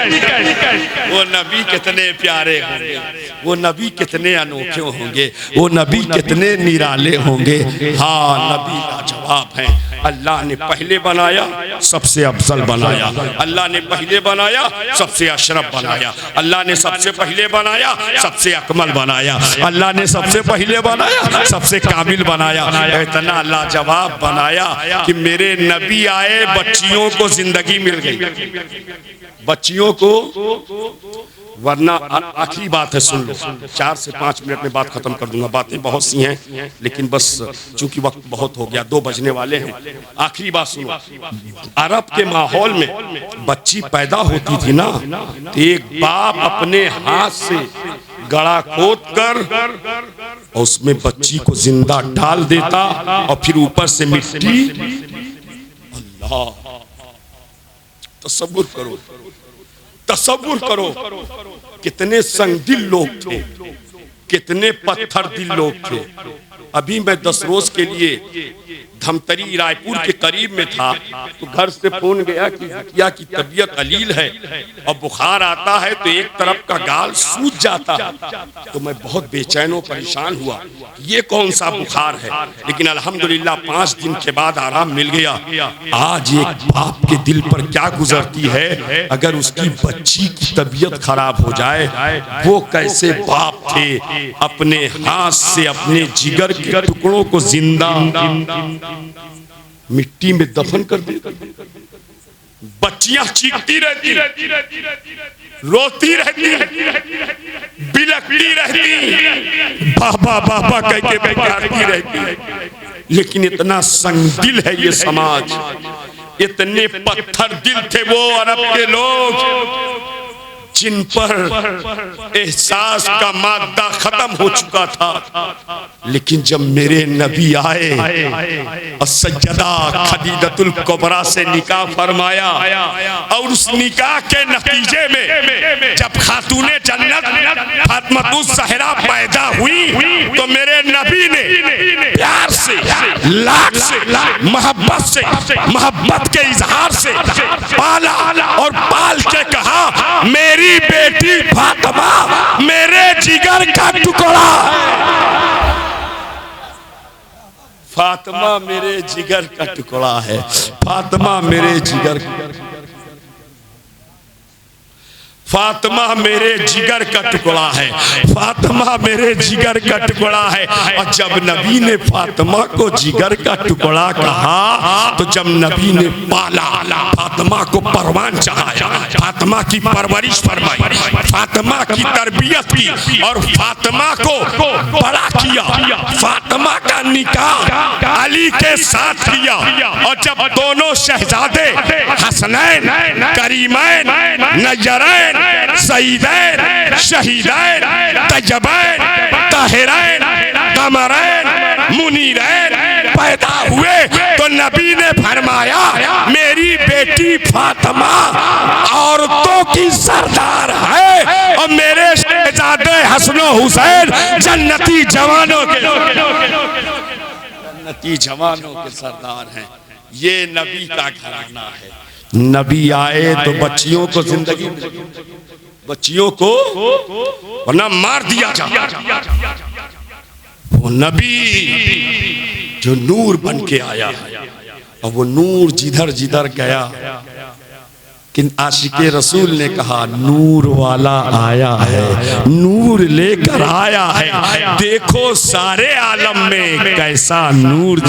वो नबी कितने प्यारे होंगे, वो नबी कितने अनोखे होंगे, वो नबी कितने निराले होंगे। हाँ, नबी लाजवाब हैं। अल्लाह ने पहले बनाया, सबसे अफजल बनाया, अल्लाह ने पहले बनाया, सबसे अशरफ बनाया, अल्लाह ने सबसे पहले बनाया, सबसे अकमल बनाया, अल्लाह ने सबसे पहले बनाया, सबसे कामिल बनाया। इतना लाजवाब बनाया कि मेरे नबी आए, बच्चियों को जिंदगी मिल गई, बच्चियों को। वरना आखिरी बात है, सुन लो, 4 से 5 मिनट में बात खत्म कर दूंगा, बातें बहुत सी हैं लेकिन बस चूंकि वक्त बहुत हो गया, 2 बजने वाले हैं। आखिरी बात सुनो, अरब के माहौल में बच्ची पैदा होती थी ना, तो एक बाप अपने हाथ से गड़ा खोद कर और उसमें बच्ची को जिंदा डाल देता और फिर ऊपर से मिट्टी। अल्लाह, तसव्वुर करो, तसव्वुर करो, कितने संगदिल लोग थे, कितने पत्थर दिल लोग थे। अभी मैं 10 रोज के लिए धमतरी रायपुर के करीब में था, तो घर से फोन गया कि बिटिया की तबीयत अलील है और बुखार आता है तो एक तरफ का गाल सूज जाता है। तो मैं बहुत बेचैन और परेशान हुआ, ये कौन सा बुखार है, लेकिन अल्हम्दुलिल्लाह 5 दिन के बाद आराम मिल गया। आज एक बाप के दिल पर क्या गुजरती है अगर उसकी बच्ची की तबीयत खराब हो जाए। वो कैसे बाप थे, अपने हाथ से अपने जिगर के टुकड़ों को जिंदा मिट्टी में दफन कर देते। बच्चियां चीखती रहती, रोती रहती, बिलखती रहती, बाबा बाबा कह के पुकारती रहती। लेकिन इतना संगदिल है ये समाज, इतने पत्थर दिल थे वो अरब के लोग जिन पर एहसास का मादा खत्म हो चुका था। लेकिन जब मेरे नबी आए और सज्जदा खदीजतुल कुबरा से निकाह फरमाया और उस निकाह के नतीजे में जब खातूने जन्नत फातिमा ज़हरा पैदा हुई तो मेरे नबी ने प्यार लाख से मोहब्बत के इजहार से पाला और पाल के कहा मेरी बेटी फातिमा मेरे जिगर का टुकड़ा है। फातिमा मेरे जिगर का टुकड़ा है। फातिमा मेरे जिगर फातिमा मेरे जिगर का टुकड़ा है। फातिमा मेरे जिगर का टुकड़ा है। और जब नबी ने फातिमा को जिगर का टुकड़ा कहा तो जब नबी ने पाला, फातिमा को परवान चढ़ाया, फातिमा की परवरिश फरमाई, फातिमा की तरबियत की और फातिमा को बड़ा किया, फातिमा का निकाह अली के साथ किया। और जब दोनों शहजादे हसनैन, करीमैन, नजरैन, सईदैन, शहीदैन, तैयबैन, ताहिरैन, कमरैन, मुनीरैन पैदा हुए तो नबी ने फरमाया मेरी बेटी फातिमा औरतों की सरदार है और मेरे शहजादे हसन हुसैन जन्नती जवानों के सरदार हैं। ये नबी का घराना है। नबी आए तो बच्चियों को जिंदगी, बच्चियों को वरना मार दिया जाए। वो नबी जो नूर बन के आया है और वो नूर जिधर जिधर गया कि आशिके रसूल ने कहा नूर वाला आया है, नूर लेकर आया है। देखो सारे आलम में कैसा नूर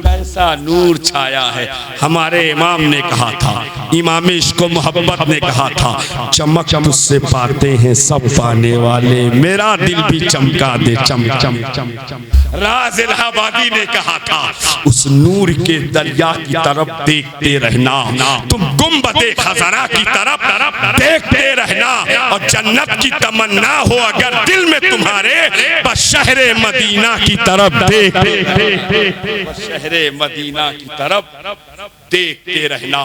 कैसा नूर छाया है। हमारे इमाम ने कहा था, इमाम इश्क व मोहब्बत ने कहा था चमक मुझसे पाते हैं सब पाने वाले, मेरा दिल भी चमका दे चम चम चम चम। राज इलाहाबादी ने कहा था उस नूर के दरिया की तरफ देखते रहना, तुम गुंबदे खजाना की तरफ देखते रहना और जन्नत की तमन्ना हो अगर दिल में तुम्हारे बस शहरे मदीना की तरफ शहरे मदीना की तरफ देखते रहना।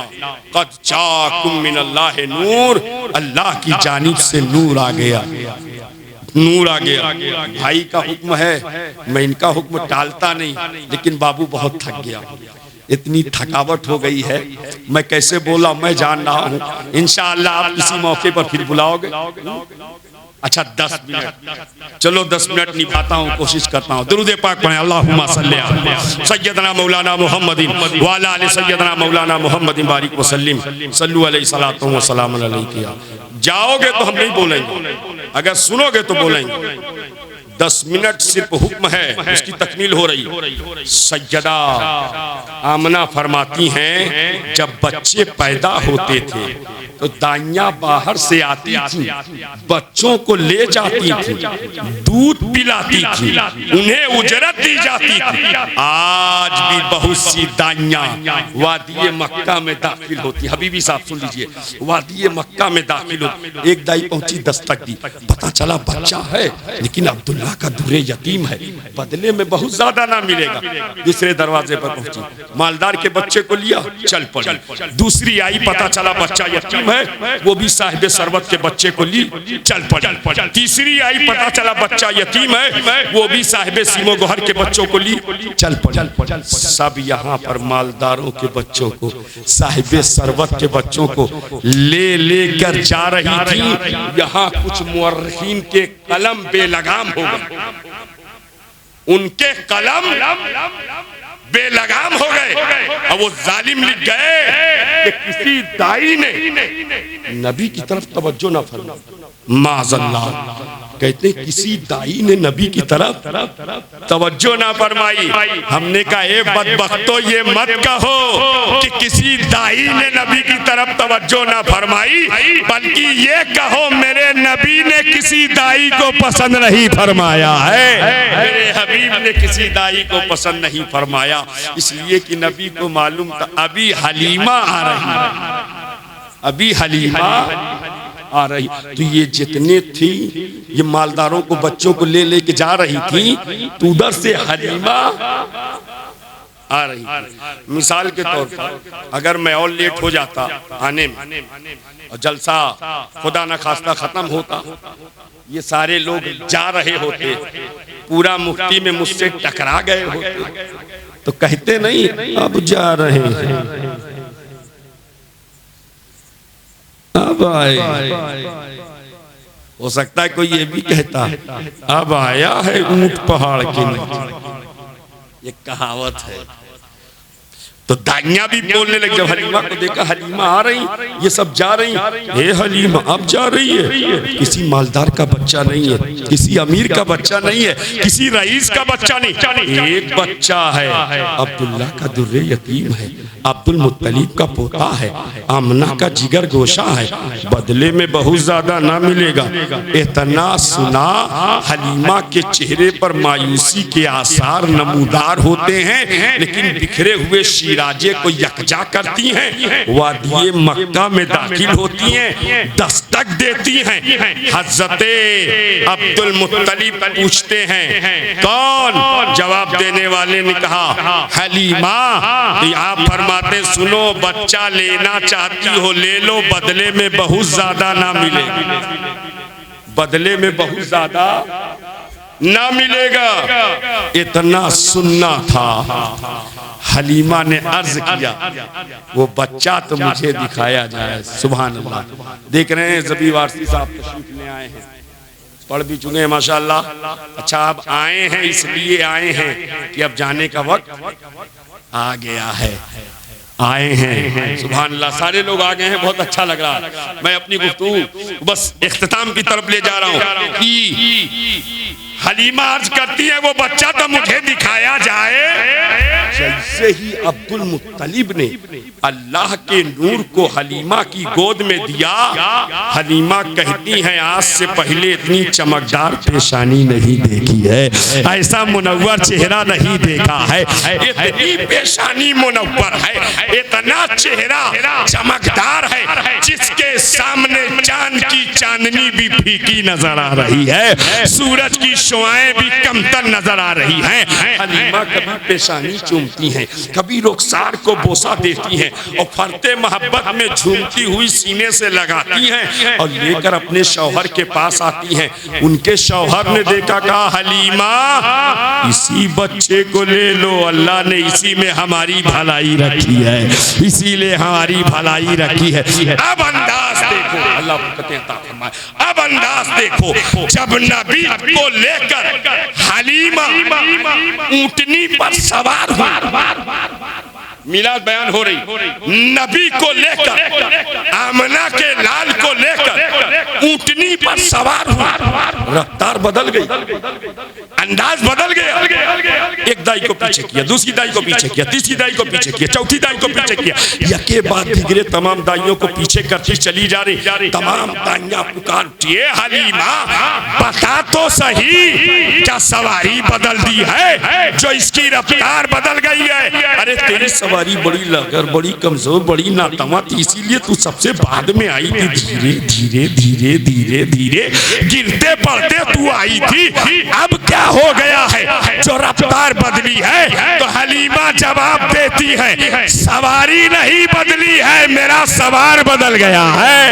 कद जाकुम मिनल्लाह नूर, अल्लाह की जानिब से नूर आ गया, नूर आ गया। भाई का हुक्म है, मैं इनका हुक्म टालता नहीं, लेकिन बाबू बहुत थक गया, इतनी थकावट हो गई है, मैं कैसे बोला मैं जान रहा हूँ। इंशाअल्लाह आप किसी मौके पर फिर बुलाओगे। अच्छा 10 मिनट, चलो 10 मिनट निभाता हूँ, कोशिश करता हूँ। दुरूद पाक पढ़ें। अल्लाहुम्मा सल्ली अला सय्यदना मौलाना मुहम्मदिन व अला आलि सय्यदना मौलाना मुहम्मदिन बारिक व सल्लिम सल्लु अलैहि सलातो व सलाम अलैहि। जाओगे तो हम नहीं बोलेंगे, अगर सुनोगे तो बोलेंगे। 10 मिनट सिर्फ हुक्म है, उसकी तकमील हो रही। सैयदा आमना फरमाती हैं जब बच्चे पैदा होते थे तो दाइयां बाहर से आती थी, बच्चों को ले जाती थी, दूध पिलाती थी, उन्हें उजरत दी जाती थी। आज भी बहुत सी दाइयां वादी मक्का में दाखिल होती। हबीबी साहब सुन लीजिए, वादी मक्का में दाखिल होती। एक दाई पहुंची, दस्तक दी, पता चला बच्चा है लेकिन अब्दुल्ला का दुरे यतीम है, बदले में बहुत ज्यादा ना मिलेगा। दूसरे दरवाजे पर पहुंची, मालदार के बच्चे को लिया, चल पड़ी। दूसरी आई, पता चला बच्चा यतीम है, वो भी साहिब शरबत के बच्चे को ली, चल पड़ी। तीसरी आई, पता चला बच्चा यतीम है, वो भी साहिब सीमो गोहर के बच्चों को ली, चल पड़ी। सब यहाँ पर मालदारों के बच्चों को, साहिब शरबत के बच्चों को ले लेकर जा रही थी। यहाँ कुछ मुअर्रिखीन के कलम बेलगाम हो गए, उनके कलम बेलगाम हो गए और वो जालिम लिख गए कि किसी दाई ने नबी की तरफ तवज्जो ना फरमाई। माज़अल्लाह, कहते किसी दाई ने नबी की तरफ तवज्जो ना फरमाई। हमने कहा ए बदबख्तो, ये मत कहो कि किसी दाई ने नबी की तरफ तवज्जो ना फरमाई, बल्कि ये कहो मेरे नबी ने किसी दाई को पसंद नहीं फरमाया है, मेरे हबीब ने किसी दाई को पसंद नहीं फरमाया। इसलिए कि नबी को मालूम था अभी हलीमा आ रही है, अभी हलीमा आ रही। तो ये जितने थी, ये मालदारों को बच्चों को ले लेके जा रही थी, तो उधर से हलीमा आ रही। मिसाल के तौर पर अगर मैं और लेट हो जाता आने में और जलसा खुदा न खास्ता खत्म होता, ये सारे लोग जा रहे होते, पूरा मुफ्ती में मुझसे टकरा गए होते तो कहते नहीं अब जा रहे हैं, अब आए। हो सकता है कोई ये भी कहता अब आया है ऊंट पहाड़ के नीचे, ये कहावत है। तो दाइयां भी बोलने लगे, जब हलीमा को देखा, हलीमा आ रही, ये सब जा रही, हे हलीमा अब जा रही है। किसी मालदार का बच्चा नहीं है, किसी अमीर का बच्चा नहीं है, किसी रईस का बच्चा नहीं, एक बच्चा है, अब्दुल्ला का दुर्रे यतीम है, अब्दुल मुत्तलिब का पोता है, आमना का जिगर गोशा है, बदले में बहुत ज्यादा ना मिलेगा। इतना सुना, हलीमा के चेहरे पर मायूसी के आसार नमूदार होते हैं, लेकिन बिखरे हुए राजे को यकजा करती हैं, वादिये मक्का में दाखिल होती हैं, दस्तक देती हैं। हज़रते अब्दुल मुत्तलिब पूछते हैं कौन? जवाब देने वाले ने कहा हलीमा। आप फरमाते सुनो, बच्चा लेना चाहती हो ले लो, बदले में बहुत ज्यादा ना मिलेगा, बदले में बहुत ज्यादा ना मिलेगा। इतना सुनना था, हलीमा ने अर्ज किया वो बच्चा तो मुझे दिखाया जाए। सुभान अल्लाह। देख रहे हैं ज़बी वारसी साहब तशरीफ ले आए हैं, पढ़ भी चुके हैं माशाअल्लाह। अच्छा अब आए हैं, इसलिए आए हैं कि अब जाने का वक्त आ गया है, आए हैं। सुभान अल्लाह, सारे लोग आ गए हैं, बहुत अच्छा लग रहा है। मैं अपनी गुफ्तगू बस इख्तिताम की तरफ ले जा रहा हूँ कि हलीमा अर्ज करती है वो बच्चा तो मुझे दिखाया जाए। जैसे ही अब्दुल मुत्तलिब ने अल्लाह के नूर को हलीमा की गोद में दिया, हलीमा कहती हैं आज से पहले इतनी चमकदार पेशानी नहीं देखी है, ऐसा मुनव्वर चेहरा नहीं देखा है, इतनी पेशानी मुनव्वर है, इतना चेहरा चमकदार है जिसके सामने चांद की चांदनी भी फीकी नजर आ रही है, सूरज की शुआएं भी कमतर नजर आ रही हैं। हलीमा कभी पेशानी चूमती हैं, कभी रुखसार को बोसा देती हैं और फरते मोहब्बत में झूमती हुई सीने से लगाती हैं और लेकर अपने शौहर के पास आती हैं। उनके शौहर ने देखा, कहा हलीमा इसी बच्चे को ले लो, अल्लाह ने इसी में हमारी भलाई रखी है, इसीलिए हमारी भलाई रखी है। अब अंदाज देखो, अल्लाह कहते हैं अब अंदाज देखो, जब नबी को लेकर हलीमा ऊंटनी पर सवार हुआ, मिलाद बयान हो रही, नबी को लेकर आमना के लाल को लेकर ऊंटनी पर सवार हुआ, रफ्तार बदल गई, अंदाज बदल गया। एक दाई को पीछे किया, दूसरी दाई को पीछे किया, तीसरी दाई को पीछे किया, चौथी दाई को पीछे किया, यके बाद दिगरे तमाम दाइयों को पीछे करती चली जा रही। तमाम दाइयां पुकार उठी, हलीमा बता तो सही क्या सवारी बदल दी है जो इसकी रफ्तार बदल गई है? अरे तेरी सवारी बड़ी लगर, बड़ी कमजोर, बड़ी नातवा थी, इसीलिए तू सबसे बाद में आई थी, धीरे धीरे धीरे धीरे धीरे गिरते पड़ते तू आई थी, अब क्या हो गया है जो रफ्तार बदली है? तो हलीमा जवाब देती है सवारी नहीं बदली है, मेरा सवार बदल गया है,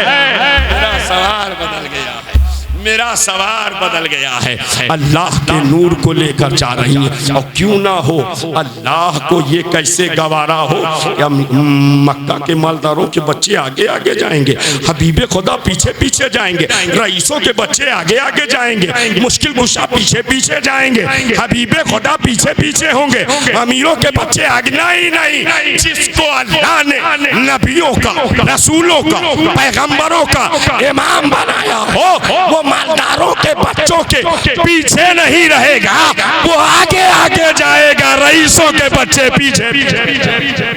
मेरा सवार बदल गया है, मेरा सवार बदल गया है। अल्लाह के नूर को लेकर जा रही है, और क्यों ना हो, अल्लाह को ये कैसे गवारा हो या मक्का के मालदारों के बच्चे आगे आगे जाएंगे, हबीबे खुदा पीछे पीछे जाएंगे, रईसों के बच्चे आगे आगे जाएंगे, मुश्किल कुशा पीछे पीछे जाएंगे, हबीबे खुदा पीछे पीछे होंगे, अमीरों के बच्चे आगे नहीं। जिसको अल्लाह ने नबियों का, रसूलों का, पैगंबरों का इमाम बनाया हो, वो मालदारों के बच्चों के पीछे नहीं रहेगा, वो आगे आगे जाएगा, रईसों के बच्चे पीछे पीछे,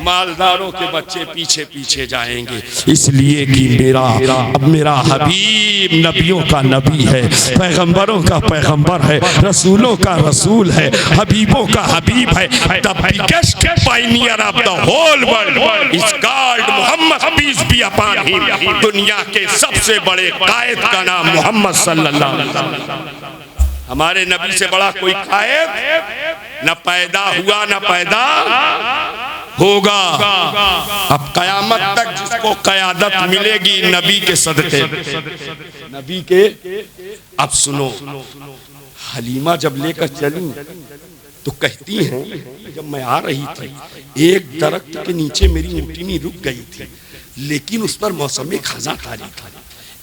मालदारों के बच्चे पीछे पीछे जाएंगे। इसलिए कि मेरा हबीब नबियों का नबी है, पैगंबरों का पैगंबर है, रसूलों का रसूल है, हबीबों का हबीब है। The biggest pioneer of the whole world is called Mohammad, peace be upon him. दुनिया के सबसे बड़े कायद का नाम मोहम्मद सल्लल्लाहु अलैहि वसल्लम। हमारे नबी से बड़ा कोई कायद न पैदा हुआ न पैदा होगा। अब कयामत तक जिसको कयादत मिलेगी नबी के सदके, नबी के। अब सुनो, हलीमा जब लेकर चली तो कहती हैं जब मैं आ रही थी एक दरख्त के नीचे मेरी ऊँटनी रुक गई थी, लेकिन उस पर मौसम खज़ा तारी था,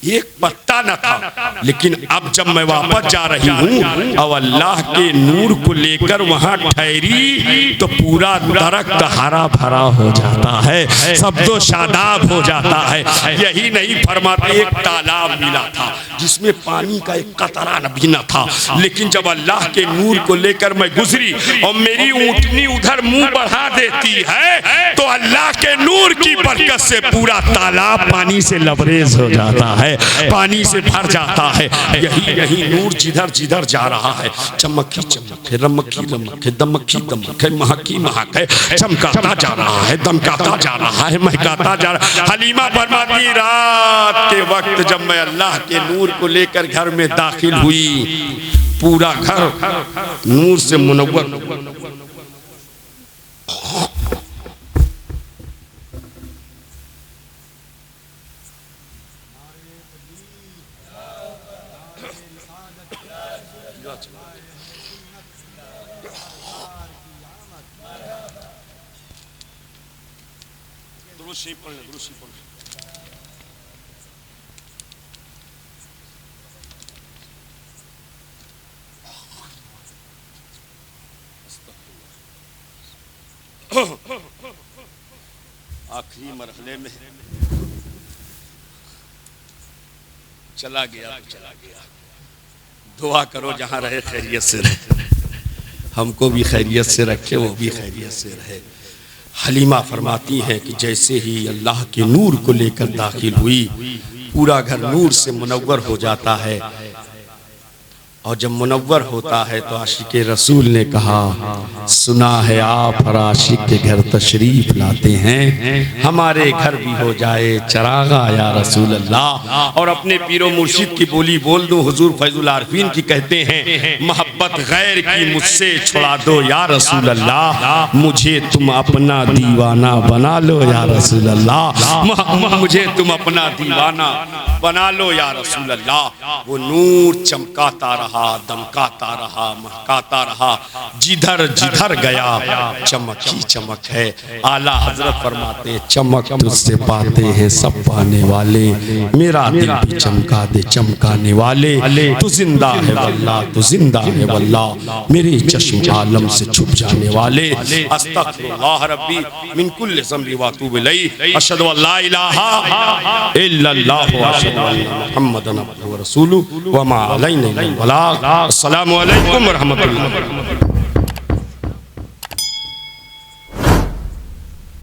एक पत्ता न था। लेकिन अब जब मैं वापस जा रही हूँ और अल्लाह के नूर को लेकर वहाँ ठहरी तो पूरा दरख्त हरा भरा हो जाता है, सब तो शादाब हो जाता है। यही नहीं फरमाते, एक तालाब मिला था जिसमें पानी का एक कतरा भी न था, लेकिन जब अल्लाह के नूर को लेकर मैं गुजरी और मेरी ऊँटनी उधर मुंह बढ़ा देती है तो अल्लाह के नूर की बरकत से पूरा तालाब पानी से लबरेज हो जाता है, पानी से भर जाता है। यही नूर जिधर जिधर जा रहा है, चमकी चमक है, रमकी रमक है, दमकी दमक है, महकी महक है, चमकाता जा रहा है, दमकाता जा रहा है, महकाता जा रहा है। हलीमा फरमाती रात के वक्त जब मैं अल्लाह के नूर को लेकर घर में दाखिल हुई, पूरा घर नूर से मुनव्वर। आखिरी मरहले में चला गया तो चला गया। दुआ करो जहाँ रहे खैरियत से रहे, हमको भी खैरियत से रखे, वो भी खैरियत से रहे। हलीमा फरमाती हैं कि जैसे ही अल्लाह के नूर को लेकर दाखिल हुई, पूरा घर नूर से मुनव्वर हो जाता है। और जब मुनव्वर होता है तो आशिक रसूल ने कहा, सुना है आप हर आशिक के घर तशरीफ लाते हैं, हमारे घर भी हो जाए चरागा या रसूल अल्लाह। और अपने पीरो मुर्शिद की बोली बोल दूं, हुजूर फैजुल आरफीन की कहते हैं, मोहब्बत गैर की मुझसे छुड़ा दो या रसूल अल्लाह, मुझे तुम अपना दीवाना बना लो या रसूल अल्लाह, मुझे तुम अपना दीवाना बना लो या रसूल अल्लाह। वो नूर चमकाता रहा, दमकाता रहा, महकाता रहा, जिधर जिधर गया चमक ही चमक है। आला हजरत फरमाते हैं, चमक तुझसे पाते हैं सब पाने वाले, मेरा दिल भी चमका दे चमकाने वाले, तू जिंदा है वल्लाह, तू जिंदा है वल्लाह, मेरे चश्म आलम से छुप जाने वाले। अस्तगफिरुल्लाह रब्बी मिन कुल्लि ज़ंबि व अतूबु इलैहि, अशहदु अल्ला इलाहा इल्लल्लाह व अशहदु अन्ना मुहम्मदन अब्दुहु व रसूलुहु व मा अलैना इल्लल बलाग। अस्सलामु अलैकुम व रहमतुल्लाह।